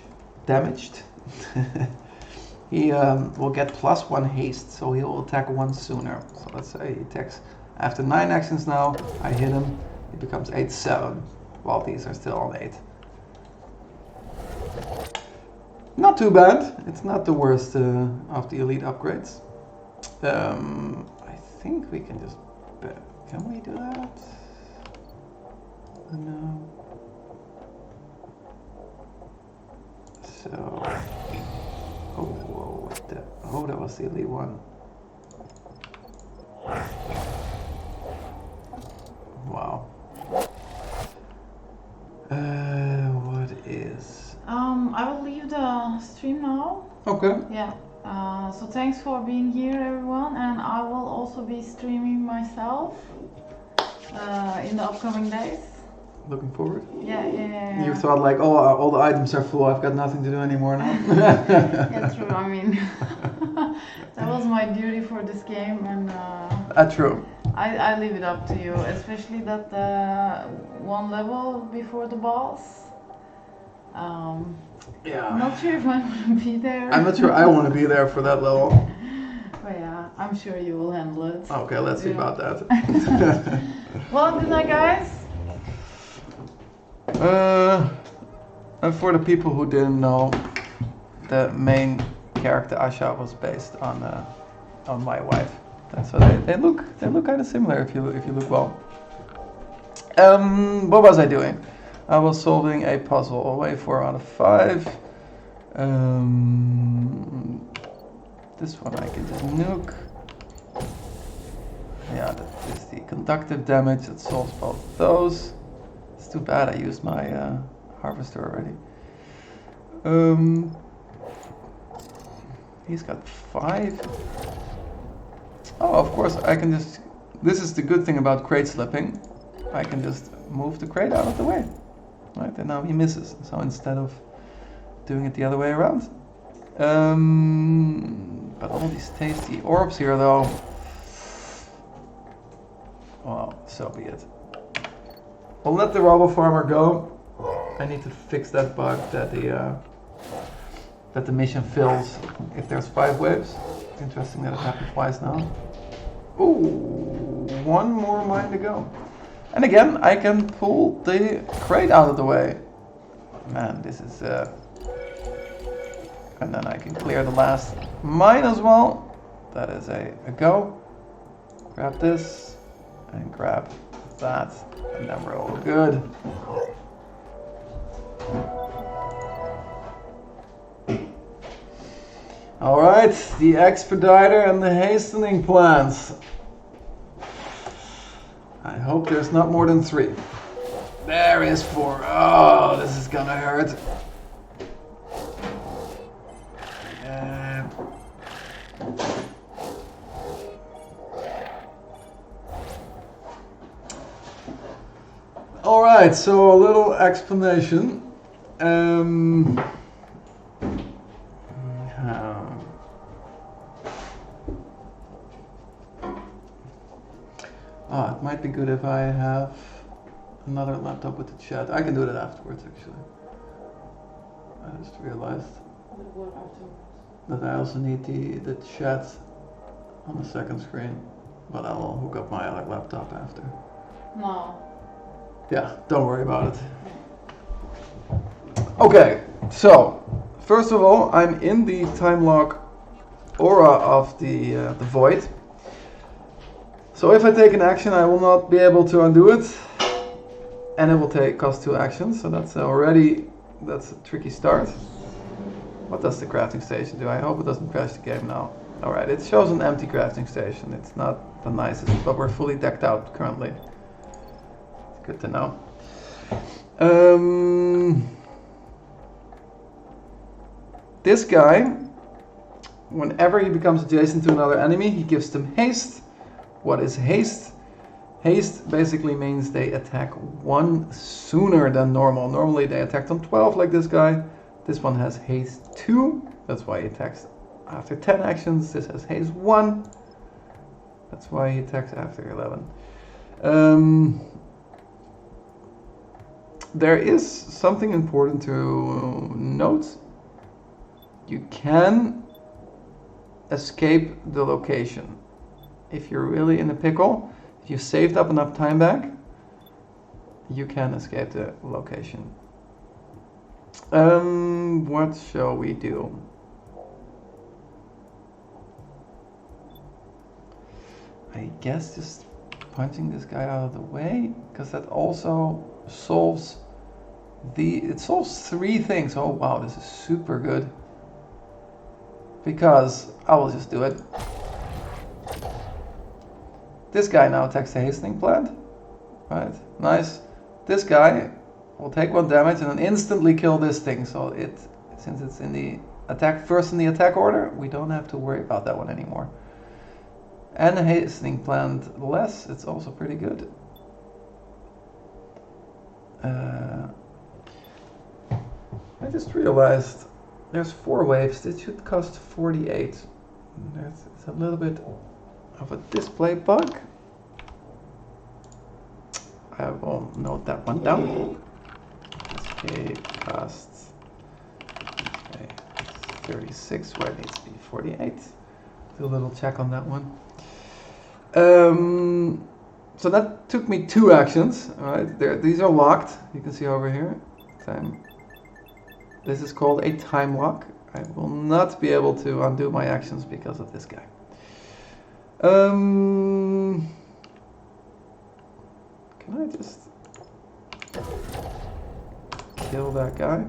he will get +1 haste, so he will attack 1 sooner. So let's say he attacks after 9 actions now. I hit him, he becomes 8/7, while these are still on 8. Not too bad. It's not the worst of the elite upgrades. I think we can just... Can we do that? No. So... Oh, whoa, what the... Oh, that was the elite one. Wow. What is... I will leave the stream now. Okay. Yeah. So thanks for being here, everyone, and I will also be streaming myself in the upcoming days. Looking forward. Yeah. You thought like, oh, all the items are full. I've got nothing to do anymore now. Yeah, true. I mean, that was my duty for this game, and True. I leave it up to you, especially that one level before the boss. Yeah. I'm not sure if I want to be there. I'm not sure I want to be there for that level. But yeah, I'm sure you will handle it. Okay, let's see about that. Well, good night, guys. And for the people who didn't know, the main character Asha was based on my wife. So they look kind of similar if you look well. What was I doing? I was solving a puzzle away 4 out of 5. This one I can just nuke. Yeah, that is the conductive damage that solves both those. It's too bad I used my harvester already. He's got 5. Oh, of course I can just... This is the good thing about crate slipping. I can just move the crate out of the way. Right, and now he misses. So instead of doing it the other way around. But all these tasty orbs here though. Well, so be it. We'll let the Robo Farmer go. I need to fix that bug that the mission fills if there's 5 waves. Interesting that it happened twice now. Ooh, 1 more mine to go. And again, I can pull the crate out of the way. Man, this is And then I can clear the last mine as well. That is a go. Grab this and grab that, and then we're all good. All right, the expediter and the hastening plans. I hope there's not more than 3. There is 4. Oh, this is gonna hurt. All right, so a little explanation. It might be good if I have another laptop with the chat. I can do that afterwards, actually. I just realized that I also need the chat on the second screen, but I will hook up my other laptop after. No. Yeah, don't worry about it. Okay, so first of all, I'm in the time lock aura of the void. So if I take an action, I will not be able to undo it, and it will cost 2 actions. So that's a tricky start. What does the crafting station do? I hope it doesn't crash the game now. All right, it shows an empty crafting station. It's not the nicest, but we're fully decked out currently. Good to know. This guy, whenever he becomes adjacent to another enemy, he gives them haste. What is haste? Haste basically means they attack 1 sooner than normal. Normally they attacked on 12 like this guy. This one has haste 2. That's why he attacks after 10 actions. This has haste 1. That's why he attacks after 11. There is something important to note. You can escape the location. If you're really in a pickle, if you saved up enough time back, you can escape the location. What shall we do? I guess just punching this guy out of the way, because that also solves it solves 3 things. Oh wow, this is super good. Because I will just do it. This guy now attacks the hastening plant. Right, nice. This guy will take 1 damage and then instantly kill this thing. So since it's in the first in the attack order, we don't have to worry about that one anymore. And the hastening plant less, it's also pretty good. I just realized there's 4 waves. This should cost 48. It's a little bit of a display bug. I will note that one down. Escape costs 36, where it needs to be 48. Do a little check on that one. So that took me 2 actions. All right, these are locked. You can see over here. This is called a time lock. I will not be able to undo my actions because of this guy. Can I just kill that guy?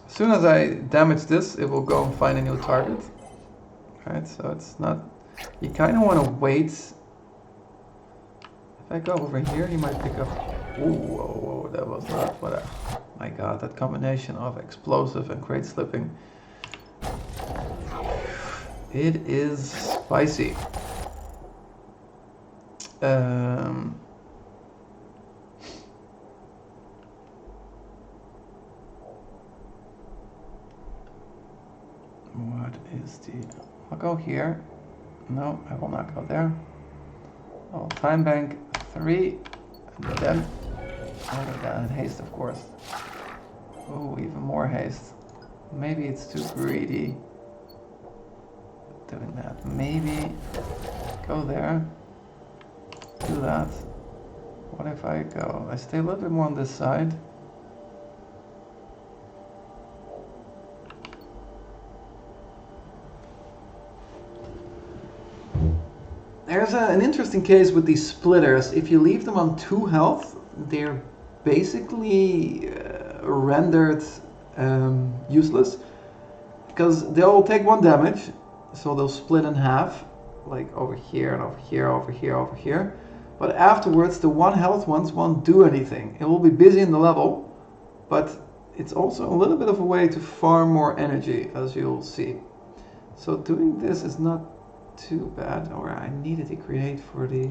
As soon as I damage this, it will go and find a new target. Right, so it's not... You kind of want to wait. If I go over here, he might pick up... Ooh, whoa, that was not what my god, that combination of explosive and crate slipping. It is spicy. What is I'll go here. No, I will not go there. I'll time bank 3, and then haste, of course. Oh, even more haste. Maybe it's too greedy doing that. Maybe go there, do that, What if I go? I stay a little bit more on this side. There's an interesting case with these splitters. If you leave them on 2 health, they're basically rendered useless. Because they'll take 1 damage, so they'll split in half. Like over here and over here, over here, over here. But afterwards, the 1 health ones won't do anything. It will be busy in the level, but it's also a little bit of a way to farm more energy, as you'll see. So doing this is not too bad. Or I needed a grenade for the...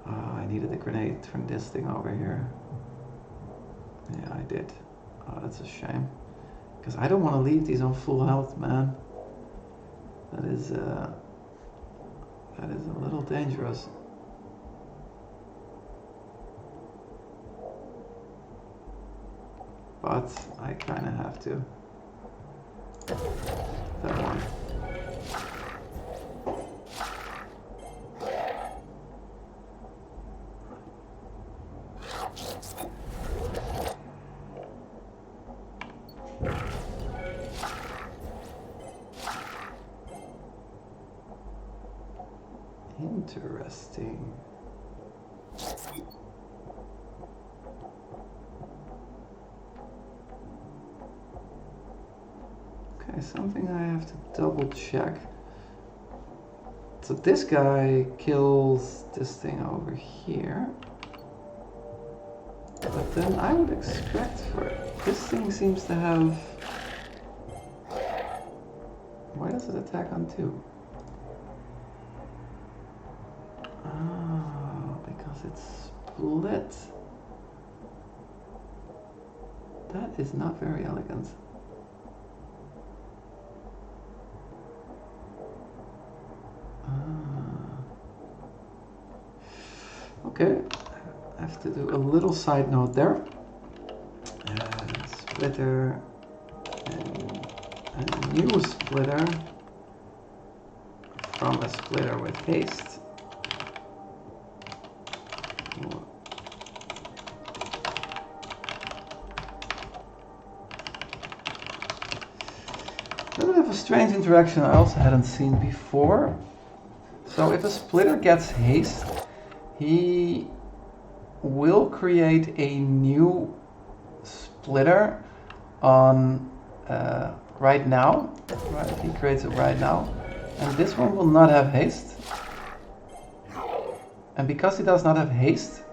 I needed a grenade from this thing over here. Yeah, I did. Oh, that's a shame. Because I don't want to leave these on full health, man. That is a little dangerous. But I kind of have to. That one. Interesting. Okay, something I have to double check. So this guy kills this thing over here. But then I would expect for it. This thing seems to have... Why does it attack on 2? Oh, because it's split. That is not very elegant. Okay, I have to do a little side note there. Splitter and a new splitter from a splitter with haste. A little bit of a strange interaction I also hadn't seen before. So if a splitter gets haste, he will create a new splitter on right now. Right, he creates it right now, and this one will not have haste. And because he does not have haste,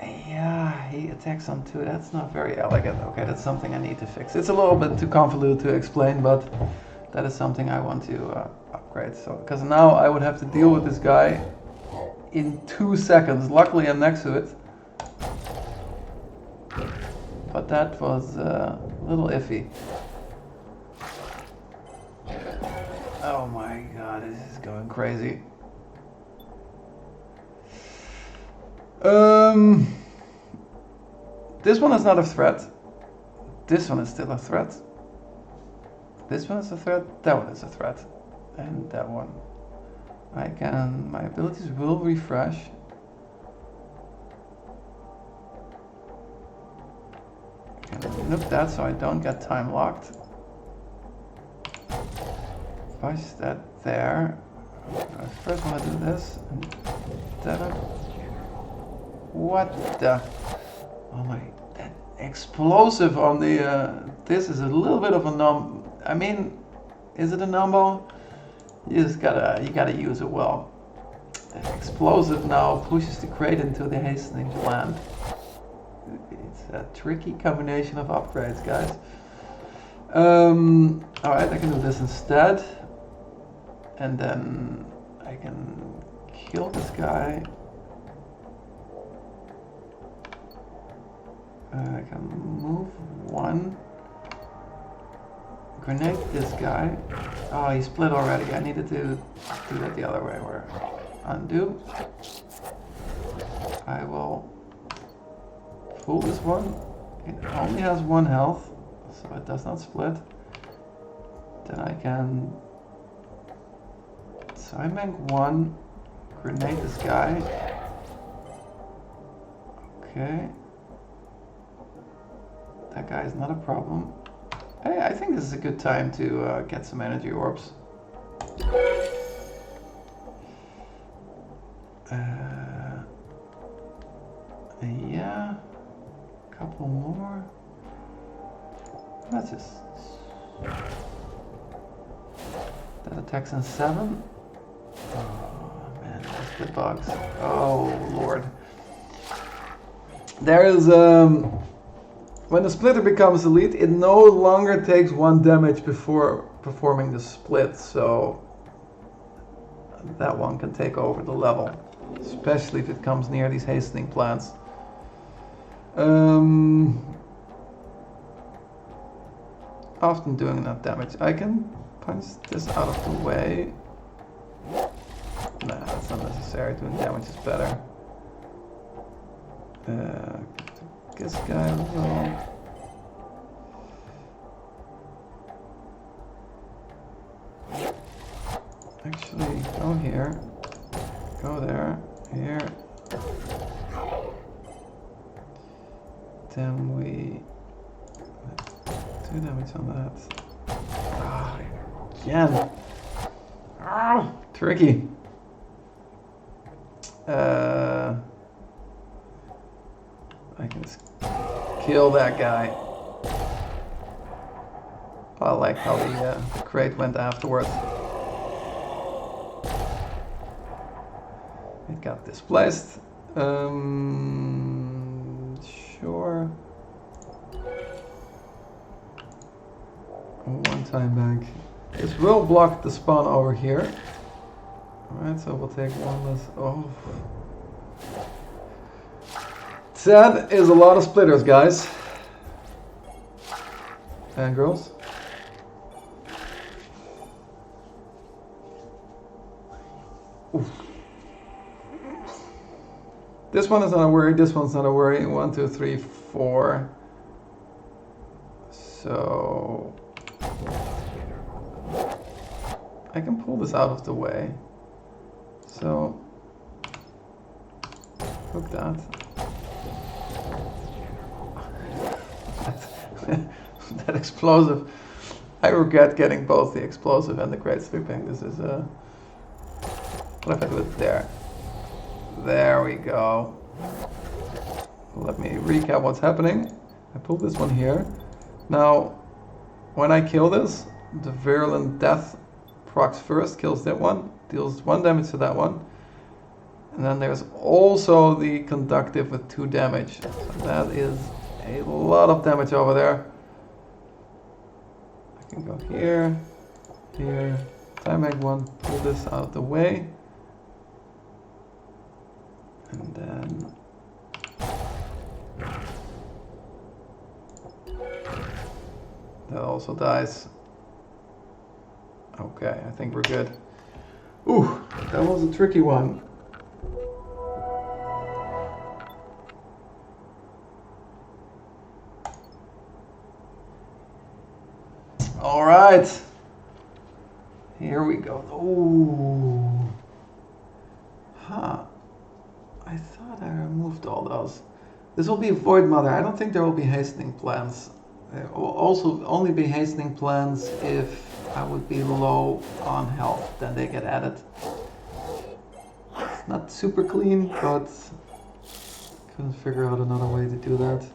yeah, he attacks on 2. That's not very elegant. Okay, that's something I need to fix. It's a little bit too convoluted to explain, but that is something I want to upgrade. So, because now I would have to deal with this guy in 2 seconds. Luckily I'm next to it. But that was a little iffy. Oh my god, this is going crazy. This one is not a threat. This one is still a threat. This one is a threat. That one is a threat. And that one. My abilities will refresh. I can nuke that so I don't get time locked. Push that there. I first want to do this. And that. What the? Oh my! That explosive on the. This is a little bit of a numb. I mean, is it a numbo? You gotta use it well. The explosive now pushes the crate into the hastening plant. It's a tricky combination of upgrades, guys. Alright, I can do this instead. And then I can kill this guy. I can move 1. Grenade this guy. Oh, he split already. I needed to do that the other way. Where undo. I will fool this one. It only has 1 health, so it does not split. Then I can Sidebank 1, grenade this guy. Okay. That guy is not a problem. Hey, I think this is a good time to get some energy orbs. Yeah. A couple more. That's just... That attacks in 7. Oh man, that's the bugs. Oh lord. There is when the splitter becomes elite, it no longer takes 1 damage before performing the split, so that one can take over the level, especially if it comes near these hastening plants. Often doing enough damage. I can punch this out of the way. Nah, that's not necessary. Doing damage is better. This guy will... Actually, go here. Go there. Here. Then we... 2 damage on that. Ah, again. Ah, tricky. I can just kill that guy. I like how the crate went afterwards. It got displaced. Sure. 1 time back. This will block the spawn over here. Alright, so we'll take 1 less. Oh. That is a lot of splitters, guys. And girls. Oof. This one is not a worry, this one's not a worry. 1, 2, 3, 4. So... I can pull this out of the way. So... Hook that. That explosive. I regret getting both the explosive and the crate stripping. This is what if I do it there? There we go. Let me recap what's happening. I pulled this one here. Now, when I kill this, the virulent death procs first, kills that one, deals 1 damage to that one. And then there's also the conductive with 2 damage. So that is a lot of damage over there. I can go here, here, time back 1, pull this out of the way. And then that also dies. Okay, I think we're good. Ooh, that was a tricky one. All right, here we go. Ooh, huh. I thought I removed all those. This will be Void Mother. I don't think there will be hastening plans. There will also only be hastening plans if I would be low on health. Then they get added. It's not super clean, but couldn't figure out another way to do that.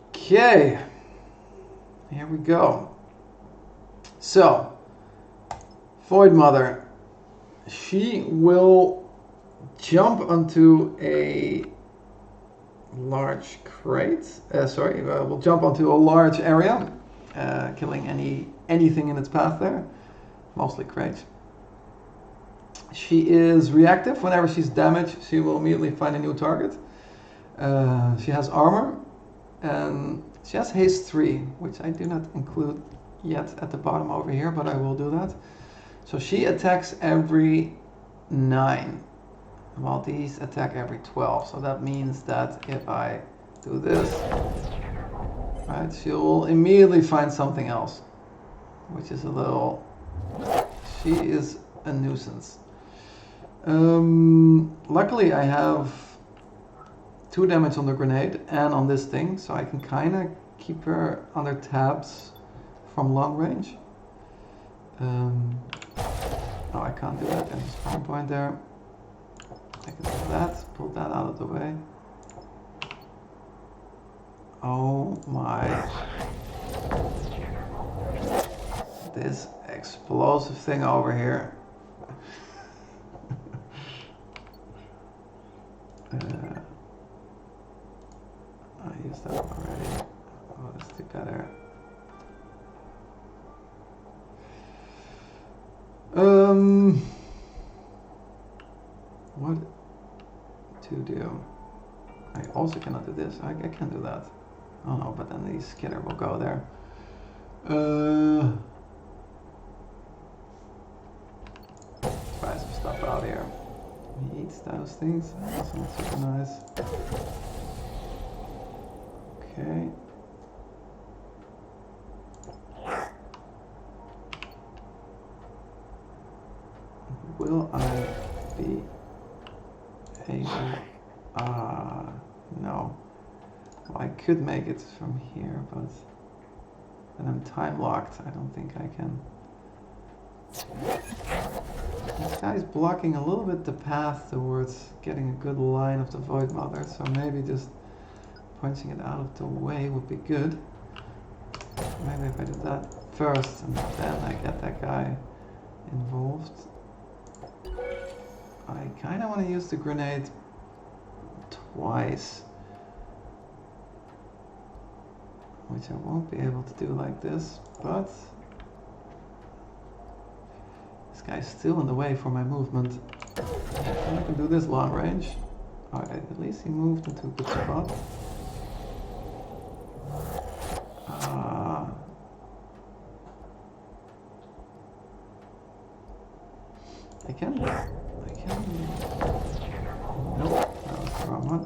Okay, here we go. So, Void Mother, she will jump onto a large crate. Will jump onto a large area, killing anything in its path there, mostly crates. She is reactive. Whenever she's damaged, she will immediately find a new target. She has armor. And she has haste 3, which I do not include yet at the bottom over here, but I will do that. So she attacks every 9, while these attack every 12. So that means that if I do this, right, she'll immediately find something else, which is a little... She is a nuisance. Luckily I have 2 damage on the grenade and on this thing, so I can kind of keep her under tabs from long range. No, I can't do that. There's a spawn point there. I can do that, pull that out of the way. Oh my. This explosive thing over here. I used that already. Oh, let's do better. What to do? I also cannot do this. I can do that. Oh no, but then the skitter will go there. Try some stuff out here. He eats those things. That's not super nice. Okay. Will I be able? No. Well, I could make it from here, but then I'm time locked. I don't think I can. This guy's blocking a little bit the path towards getting a good line of the Void Mother, so maybe just punching it out of the way would be good. Maybe if I do that first and then I get that guy involved. I kind of want to use the grenade twice, which I won't be able to do like this, but this guy's still in the way for my movement. And I can do this long range. Alright, at least he moved into a good spot. I can. Nope, that was the wrong one.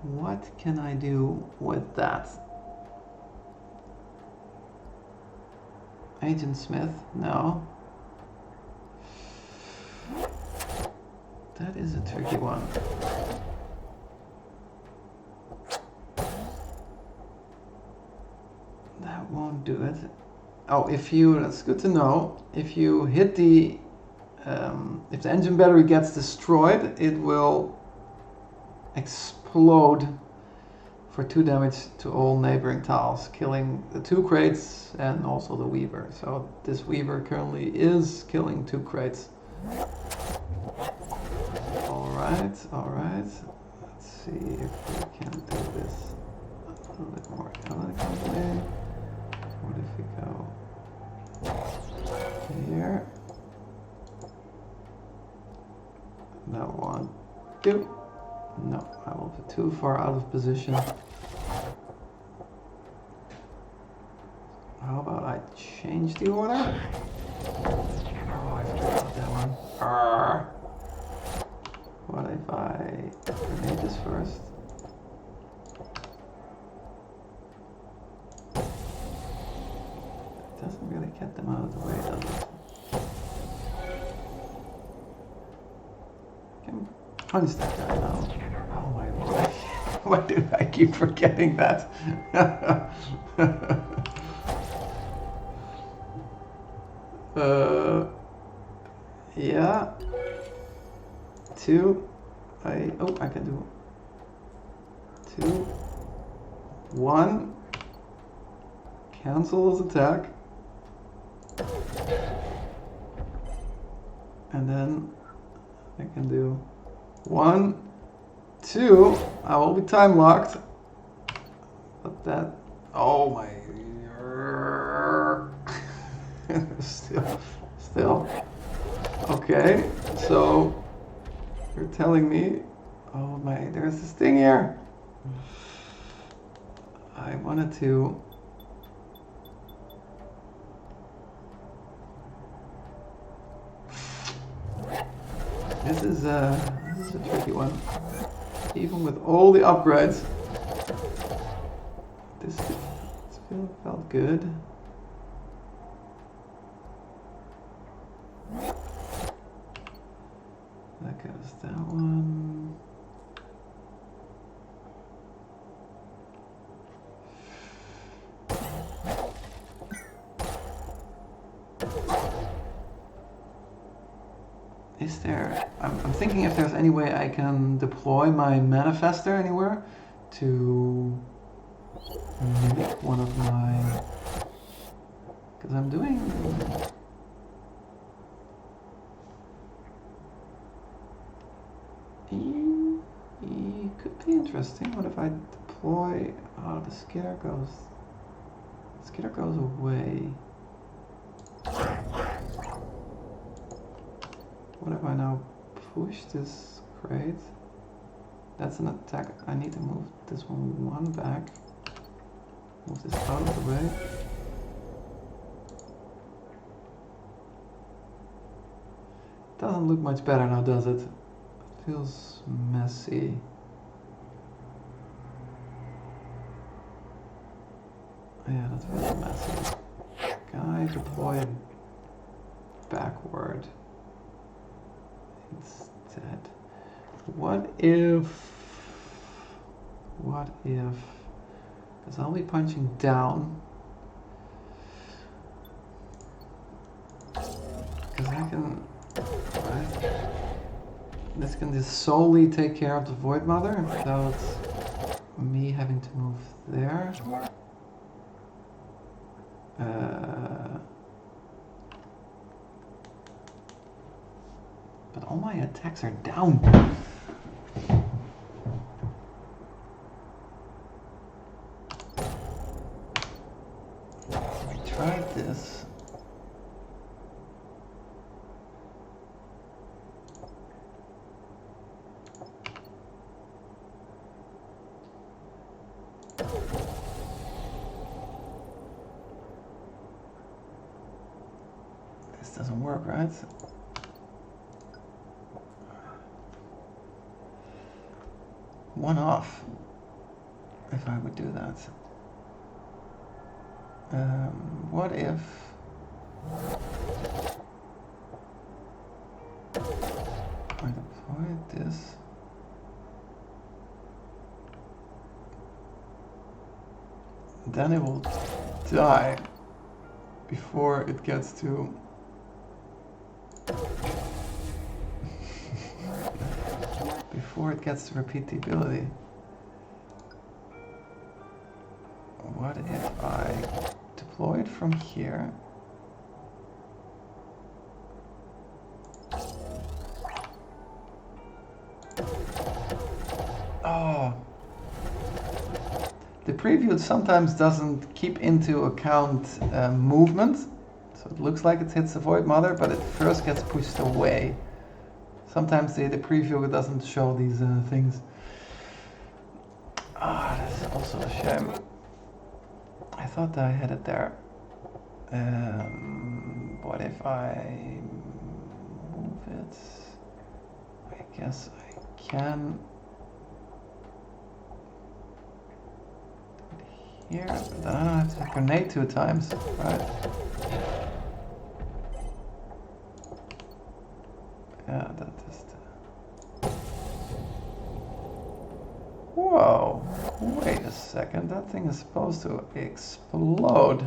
What can I do with that? Agent Smith? No. That is a tricky one. That won't do it. Oh, that's good to know. If you hit the, if the engine battery gets destroyed, it will explode for 2 damage to all neighboring tiles, killing the 2 crates and also the Weaver. So this Weaver currently is killing 2 crates. Alright. Let's see if we can do this a little bit more elegantly. What if we go here? That one. Do. No, I will be too far out of position. How about I change the order? Oh, I forgot about that one. Arrgh. What if I grenade this first? It doesn't really get them out of the way, does it? I can punch that guy now. Oh my lord. Why do I keep forgetting that? Yeah. 2. I can do 2. 1. Cancel his attack. And then I can do 1, 2. I will be time locked. But that. Oh my. Still. Okay, so you're telling me. Oh my, there's this thing here. I wanted to. This is a tricky one. Even with all the upgrades, this felt good. Because that one... Is there... I'm thinking if there's any way I can deploy my manifester anywhere to mimic one of my... Because I'm doing... Could be interesting. What if I deploy... Oh, the skitter goes... The skitter goes away. What if I now push this crate? That's an attack. I need to move this one back. Move this out of the way. Doesn't look much better now, does it? It feels messy. Yeah, that's really messy. Guy deploy it backward instead. What if... Because I'll be punching down. Because I can... Right? This can just solely take care of the Void Mother without me having to move there. But all my attacks are down. We tried this. This doesn't work, right? One off, if I would do that. What if... I deploy this... Then it will die before it gets to... before it gets to repeat the ability. What if I deploy it from here? Oh. The preview sometimes doesn't keep into account movement. So it looks like it hits the Void Mother, but it first gets pushed away. Sometimes the preview doesn't show these things. Ah, that's also a shame. I thought that I had it there. What if I move it? I guess I can. Here, but then I don't have to grenade 2 times, right? Yeah, that is the... Whoa! Wait a second, that thing is supposed to explode.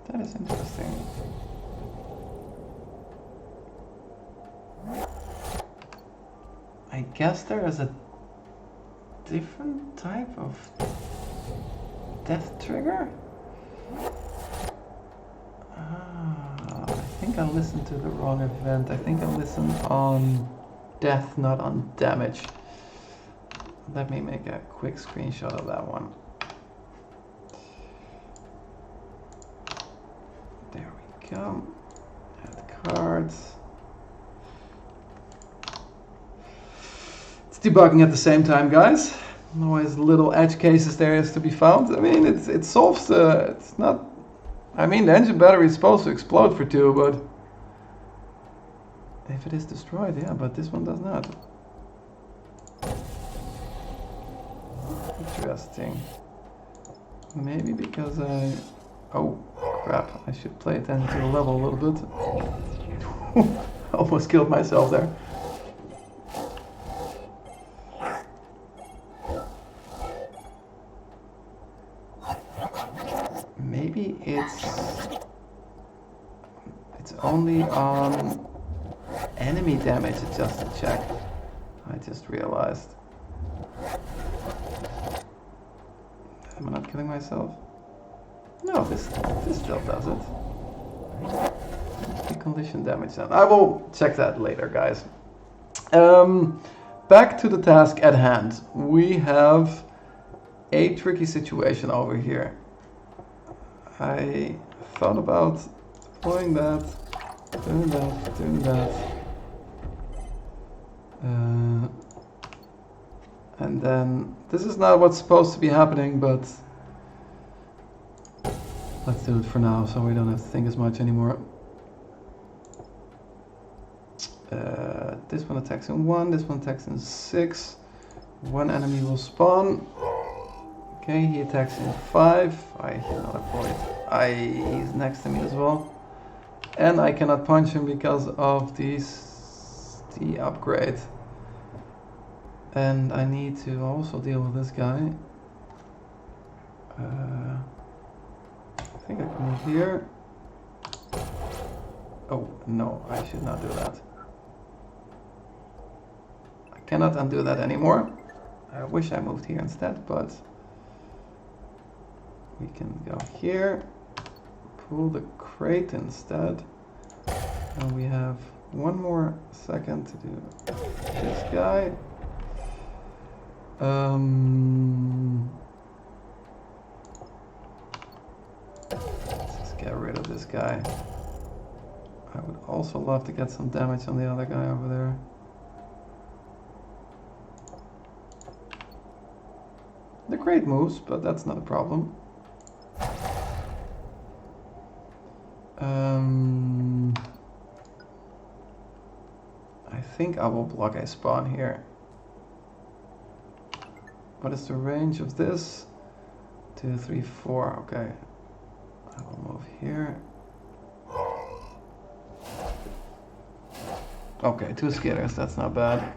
That is interesting. I guess there is a different type of death trigger? I think I listened to the wrong event. I think I listened on death, not on damage. Let me make a quick screenshot of that one. There we go. Add cards. It's debugging at the same time, guys. Always little edge cases there is to be found. I mean, it solves the... It's not... I mean, the engine battery is supposed to explode for 2, but... If it is destroyed, yeah, but this one does not. Interesting. Maybe because I... Oh, crap. I should pay attention to the level a little bit. Almost killed myself there. Maybe it's only on enemy damage adjusted check. I just realized. Am I not killing myself? No, this still does it. The condition damage then. I will check that later, guys. Back to the task at hand. We have a tricky situation over here. I thought about doing that, doing that. And then, this is not what's supposed to be happening, but let's do it for now so we don't have to think as much anymore. This one attacks in 1, this one attacks in 6. One enemy will spawn. Okay, he attacks in 5. I cannot avoid. He's next to me as well. And I cannot punch him because of the upgrade. And I need to also deal with this guy. I think I can move here. Oh, no, I should not do that. I cannot undo that anymore. I wish I moved here instead, but we can go here, pull the crate instead, and we have one more second to do this guy. Let's just get rid of this guy. I would also love to get some damage on the other guy over there. The crate moves, but that's not a problem. I think I will block a spawn here. What is the range of this? 2, 3, 4. Okay. I will move here. Okay, 2 skitters. That's not bad.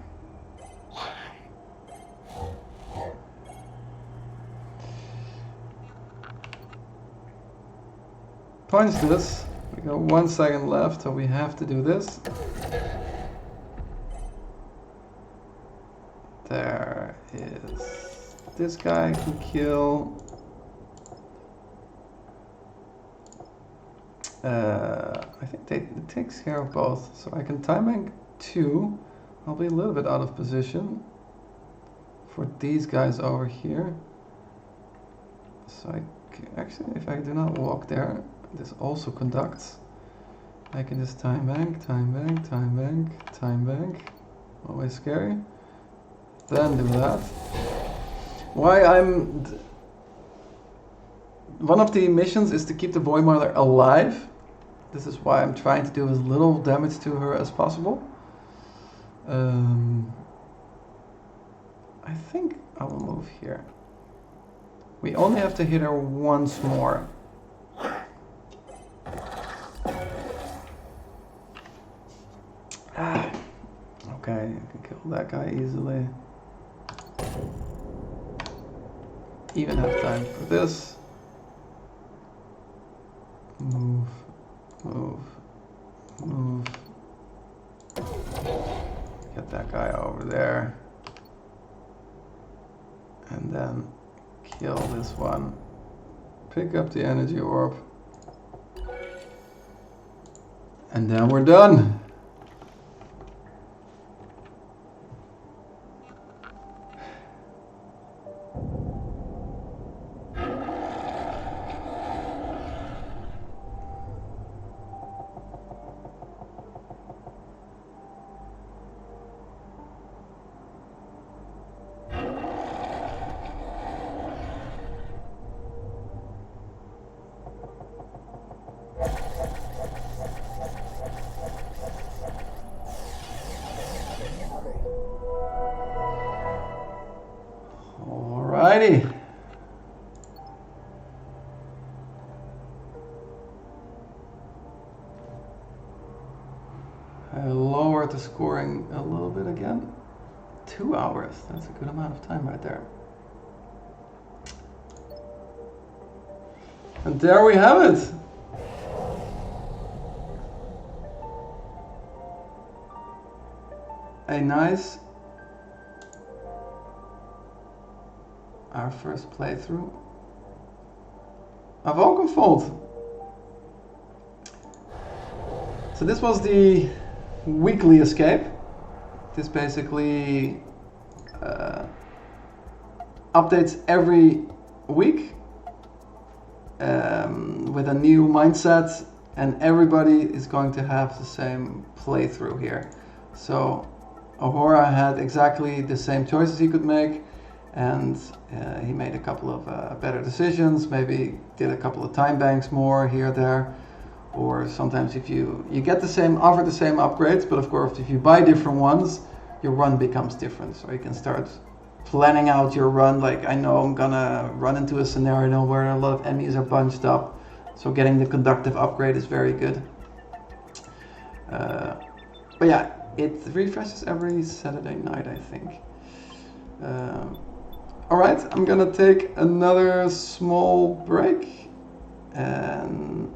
Punch this. We got 1 second left, so we have to do this. There is this guy can kill. I think it takes care of both, so I can time bank 2. I'll be a little bit out of position for these guys over here. So actually, if I do not walk there, this also conducts. I can just time bank, time bank, time bank, time bank. Always scary. Then do that. One of the missions is to keep the Void Mother alive. This is why I'm trying to do as little damage to her as possible. I think I will move here. We only have to hit her once more. Okay, I can kill that guy easily. Even have time for this. Move, move, move. Get that guy over there. And then kill this one. Pick up the energy orb. And then we're done. Alrighty. I lowered the scoring a little bit again. 2 hours, that's a good amount of time right there. And there we have it. A nice, our first playthrough of Oakenfold. So this was the weekly escape. This basically updates every week with a new mindset, and everybody is going to have the same playthrough here. So Ahura had exactly the same choices he could make, and he made a couple of better decisions, maybe did a couple of time banks more here, there, or sometimes if you get the same, offer the same upgrades, but of course if you buy different ones, your run becomes different. So you can start planning out your run, like I know I'm gonna run into a scenario where a lot of enemies are bunched up, so getting the conductive upgrade is very good. But yeah, it refreshes every Saturday night, I think. Alright, I'm gonna take another small break, and